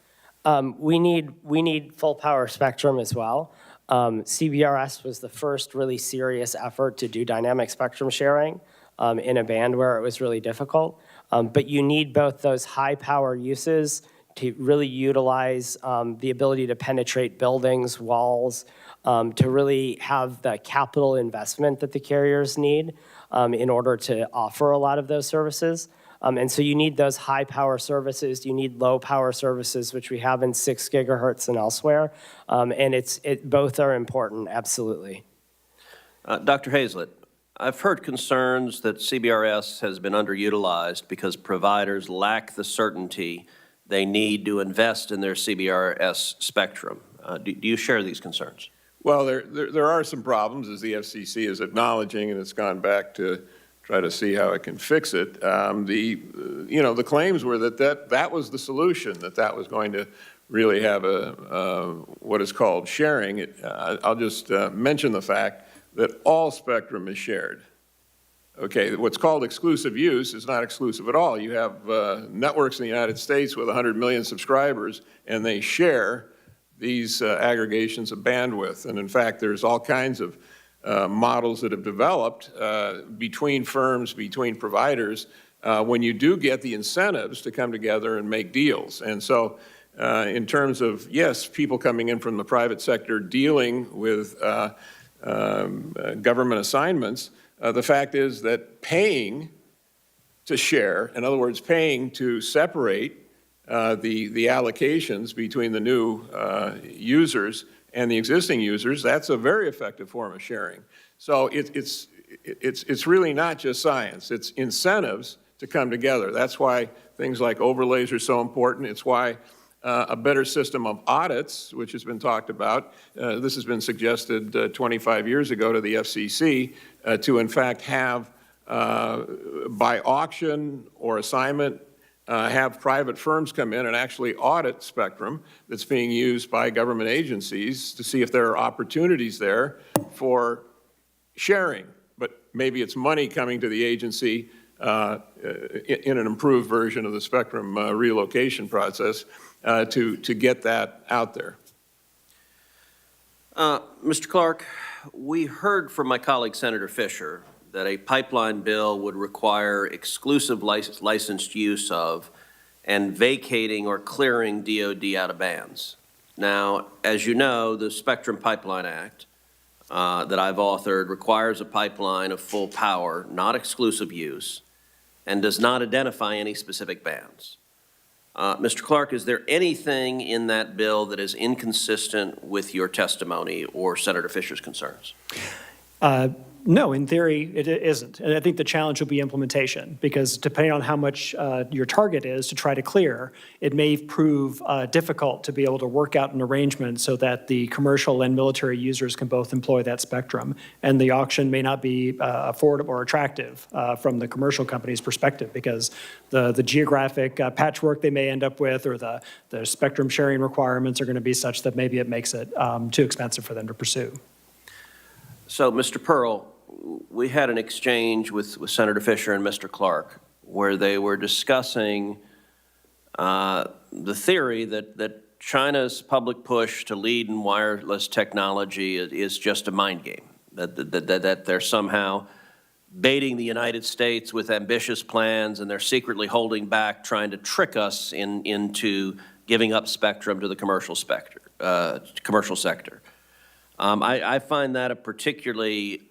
We need full-power spectrum as well. CBRS was the first really serious effort to do dynamic spectrum sharing in a band where it was really difficult. But you need both those high-power uses to really utilize the ability to penetrate buildings, walls, to really have the capital investment that the carriers need in order to offer a lot of those services. And so you need those high-power services. You need low-power services, which we have in 6 gigahertz and elsewhere. And both are important, absolutely. Dr. Hazlett, I've heard concerns that CBRS has been underutilized because providers lack the certainty they need to invest in their CBRS spectrum. Do you share these concerns? Well, there are some problems, as the FCC is acknowledging, and it's gone back to try to see how it can fix it. The claims were that was the solution, that was going to really have what is called sharing. I'll just mention the fact that all spectrum is shared. Okay, what's called exclusive use is not exclusive at all. You have networks in the United States with 100 million subscribers, and they share these aggregations of bandwidth. And in fact, there's all kinds of models that have developed between firms, between providers, when you do get the incentives to come together and make deals. And so in terms of, yes, people coming in from the private sector dealing with government assignments, the fact is that paying to share, in other words, paying to separate the allocations between the new users and the existing users, that's a very effective form of sharing. So it's really not just science. It's incentives to come together. That's why things like overlays are so important. It's why a better system of audits, which has been talked about, this has been suggested 25 years ago to the FCC, to in fact have by auction or assignment, have private firms come in and actually audit spectrum that's being used by government agencies to see if there are opportunities there for sharing. But maybe it's money coming to the agency in an improved version of the spectrum relocation process to get that out there. Mr. Clark, we heard from my colleague Senator Fisher that a pipeline bill would require exclusive licensed use of and vacating or clearing DoD out of bands. Now, as you know, the Spectrum Pipeline Act that I've authored requires a pipeline of full power, not exclusive use, and does not identify any specific bands. Mr. Clark, is there anything in that bill that is inconsistent with your testimony or Senator Fisher's concerns? No, in theory, it isn't. And I think the challenge will be implementation, because depending on how much your target is to try to clear, it may prove difficult to be able to work out an arrangement so that the commercial and military users can both employ that spectrum. And the auction may not be affordable or attractive from the commercial company's perspective, because the geographic patchwork they may end up with, or the spectrum sharing requirements are going to be such that maybe it makes it too expensive for them to pursue. So, Mr. Pearl, we had an exchange with Senator Fisher and Mr. Clark where they were discussing the theory that China's public push to lead in wireless technology is just a mind game, that they're somehow baiting the United States with ambitious plans and they're secretly holding back, trying to trick us into giving up spectrum to the commercial sector. I find that a particularly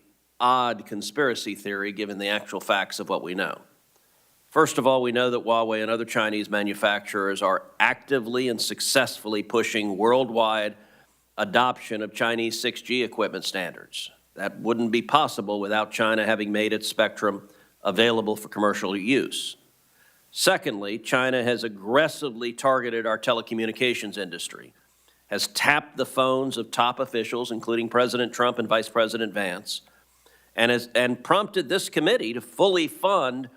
odd conspiracy theory given the actual facts of what we know. First of all, we know that Huawei and other Chinese manufacturers are actively and successfully pushing worldwide adoption of Chinese 6G equipment standards. That wouldn't be possible without China having made its spectrum available for commercial use. Secondly, China has aggressively targeted our telecommunications industry, has tapped the phones of top officials, including President Trump and Vice President Vance, and prompted this committee to fully fund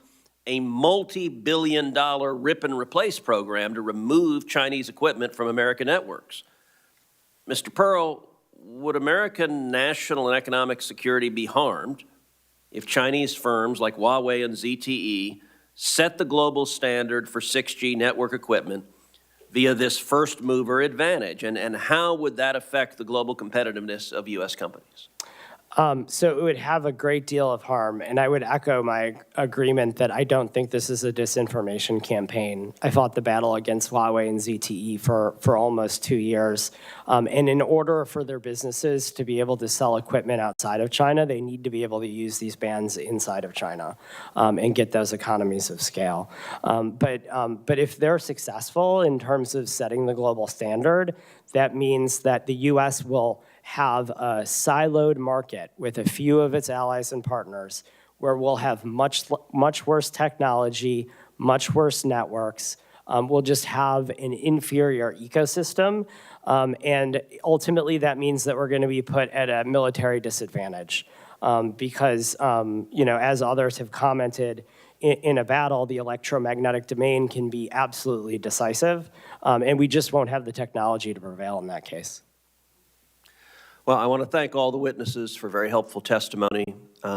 a multi-billion-dollar rip and replace program to remove Chinese equipment from American networks. Mr. Pearl, would American national and economic security be harmed if Chinese firms like Huawei and ZTE set the global standard for 6G network equipment via this first mover advantage? And how would that affect the global competitiveness of U.S. companies? So it would have a great deal of harm, and I would echo my agreement that I don't think this is a disinformation campaign. I fought the battle against Huawei and ZTE for almost 2 years, and in order for their businesses to be able to sell equipment outside of China, they need to be able to use these bands inside of China and get those economies of scale. But if they're successful in terms of setting the global standard, that means that the U.S. will have a siloed market with a few of its allies and partners where we'll have much worse technology, much worse networks. We'll just have an inferior ecosystem. And ultimately, that means that we're going to be put at a military disadvantage because, as others have commented, in a battle, the electromagnetic domain can be absolutely decisive, and we just won't have the technology to prevail in that case. Well, I want to thank all the witnesses for very helpful testimony.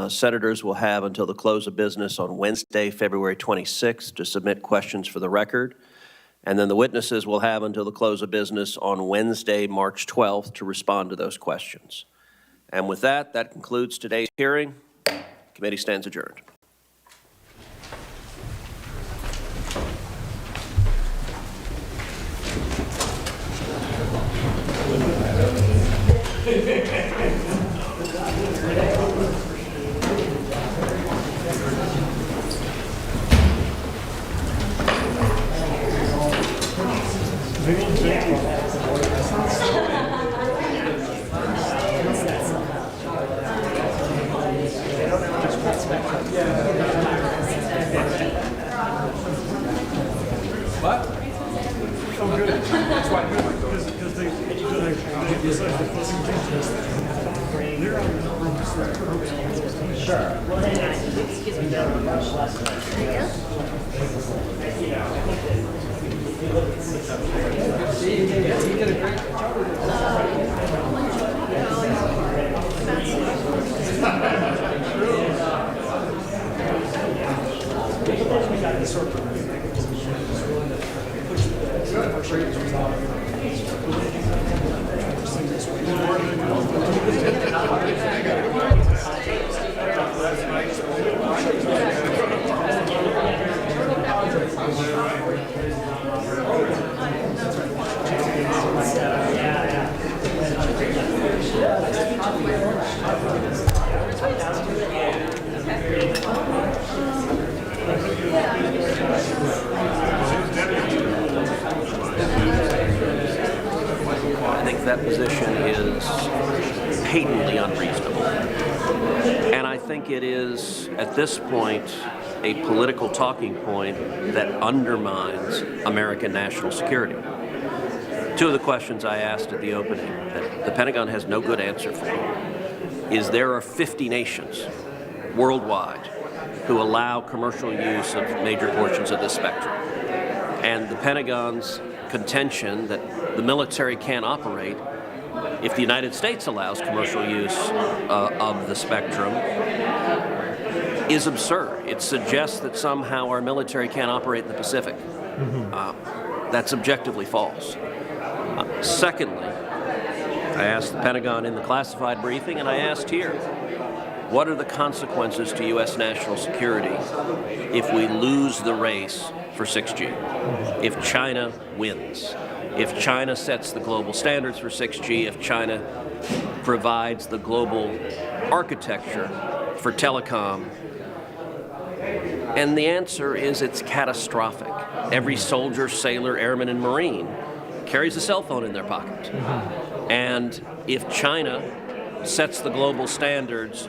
Senators will have until the close of business on Wednesday, February 26th, to submit questions for the record. And then the witnesses will have until the close of business on Wednesday, March 12th, to respond to those questions. And with that, that concludes today's hearing. Committee stands adjourned. Yeah. I think that position is patently unreasonable. And I think it is, at this point, a political talking point that undermines American national security. Two of the questions I asked at the opening that the Pentagon has no good answer for is there are 50 nations worldwide who allow commercial use of major portions of this spectrum. And the Pentagon's contention that the military can't operate if the United States allows commercial use of the spectrum is absurd. It suggests that somehow our military can't operate in the Pacific. That's objectively false. Secondly, I asked the Pentagon in the classified briefing, and I asked here, what are the consequences to U.S. national security if we lose the race for 6G? If China wins? If China sets the global standards for 6G? If China provides the global architecture for telecom? And the answer is it's catastrophic. Every soldier, sailor, airman, and Marine carries a cell phone in their pocket. And if China sets the global standards,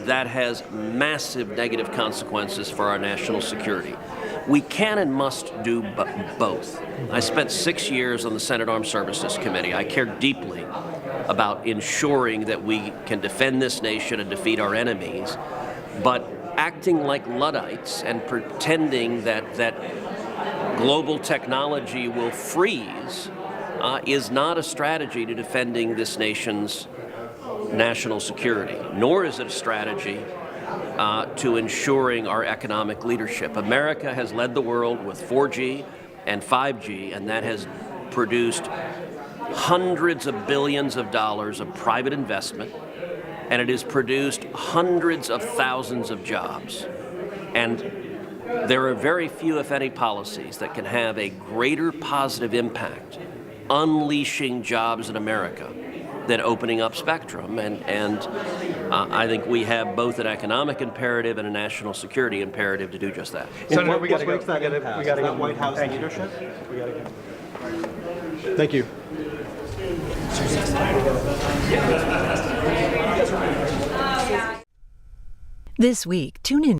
that has massive negative consequences for our national security. We can and must do both. I spent 6 years on the Senate Armed Services Committee. I care deeply about ensuring that we can defend this nation and defeat our enemies, but acting like Luddites and pretending that global technology will freeze is not a strategy to defending this nation's national security, nor is it a strategy to ensuring our economic leadership. America has led the world with 4G and 5G, and that has produced hundreds of billions of dollars of private investment, and it has produced hundreds of thousands of jobs. And there are very few, if any, policies that can have a greater positive impact unleashing jobs in America than opening up spectrum. And I think we have both an economic imperative and a national security imperative to do just that. Senator, we got to go. We got to go. White House leadership. We got to go. Thank you. This week, tune in.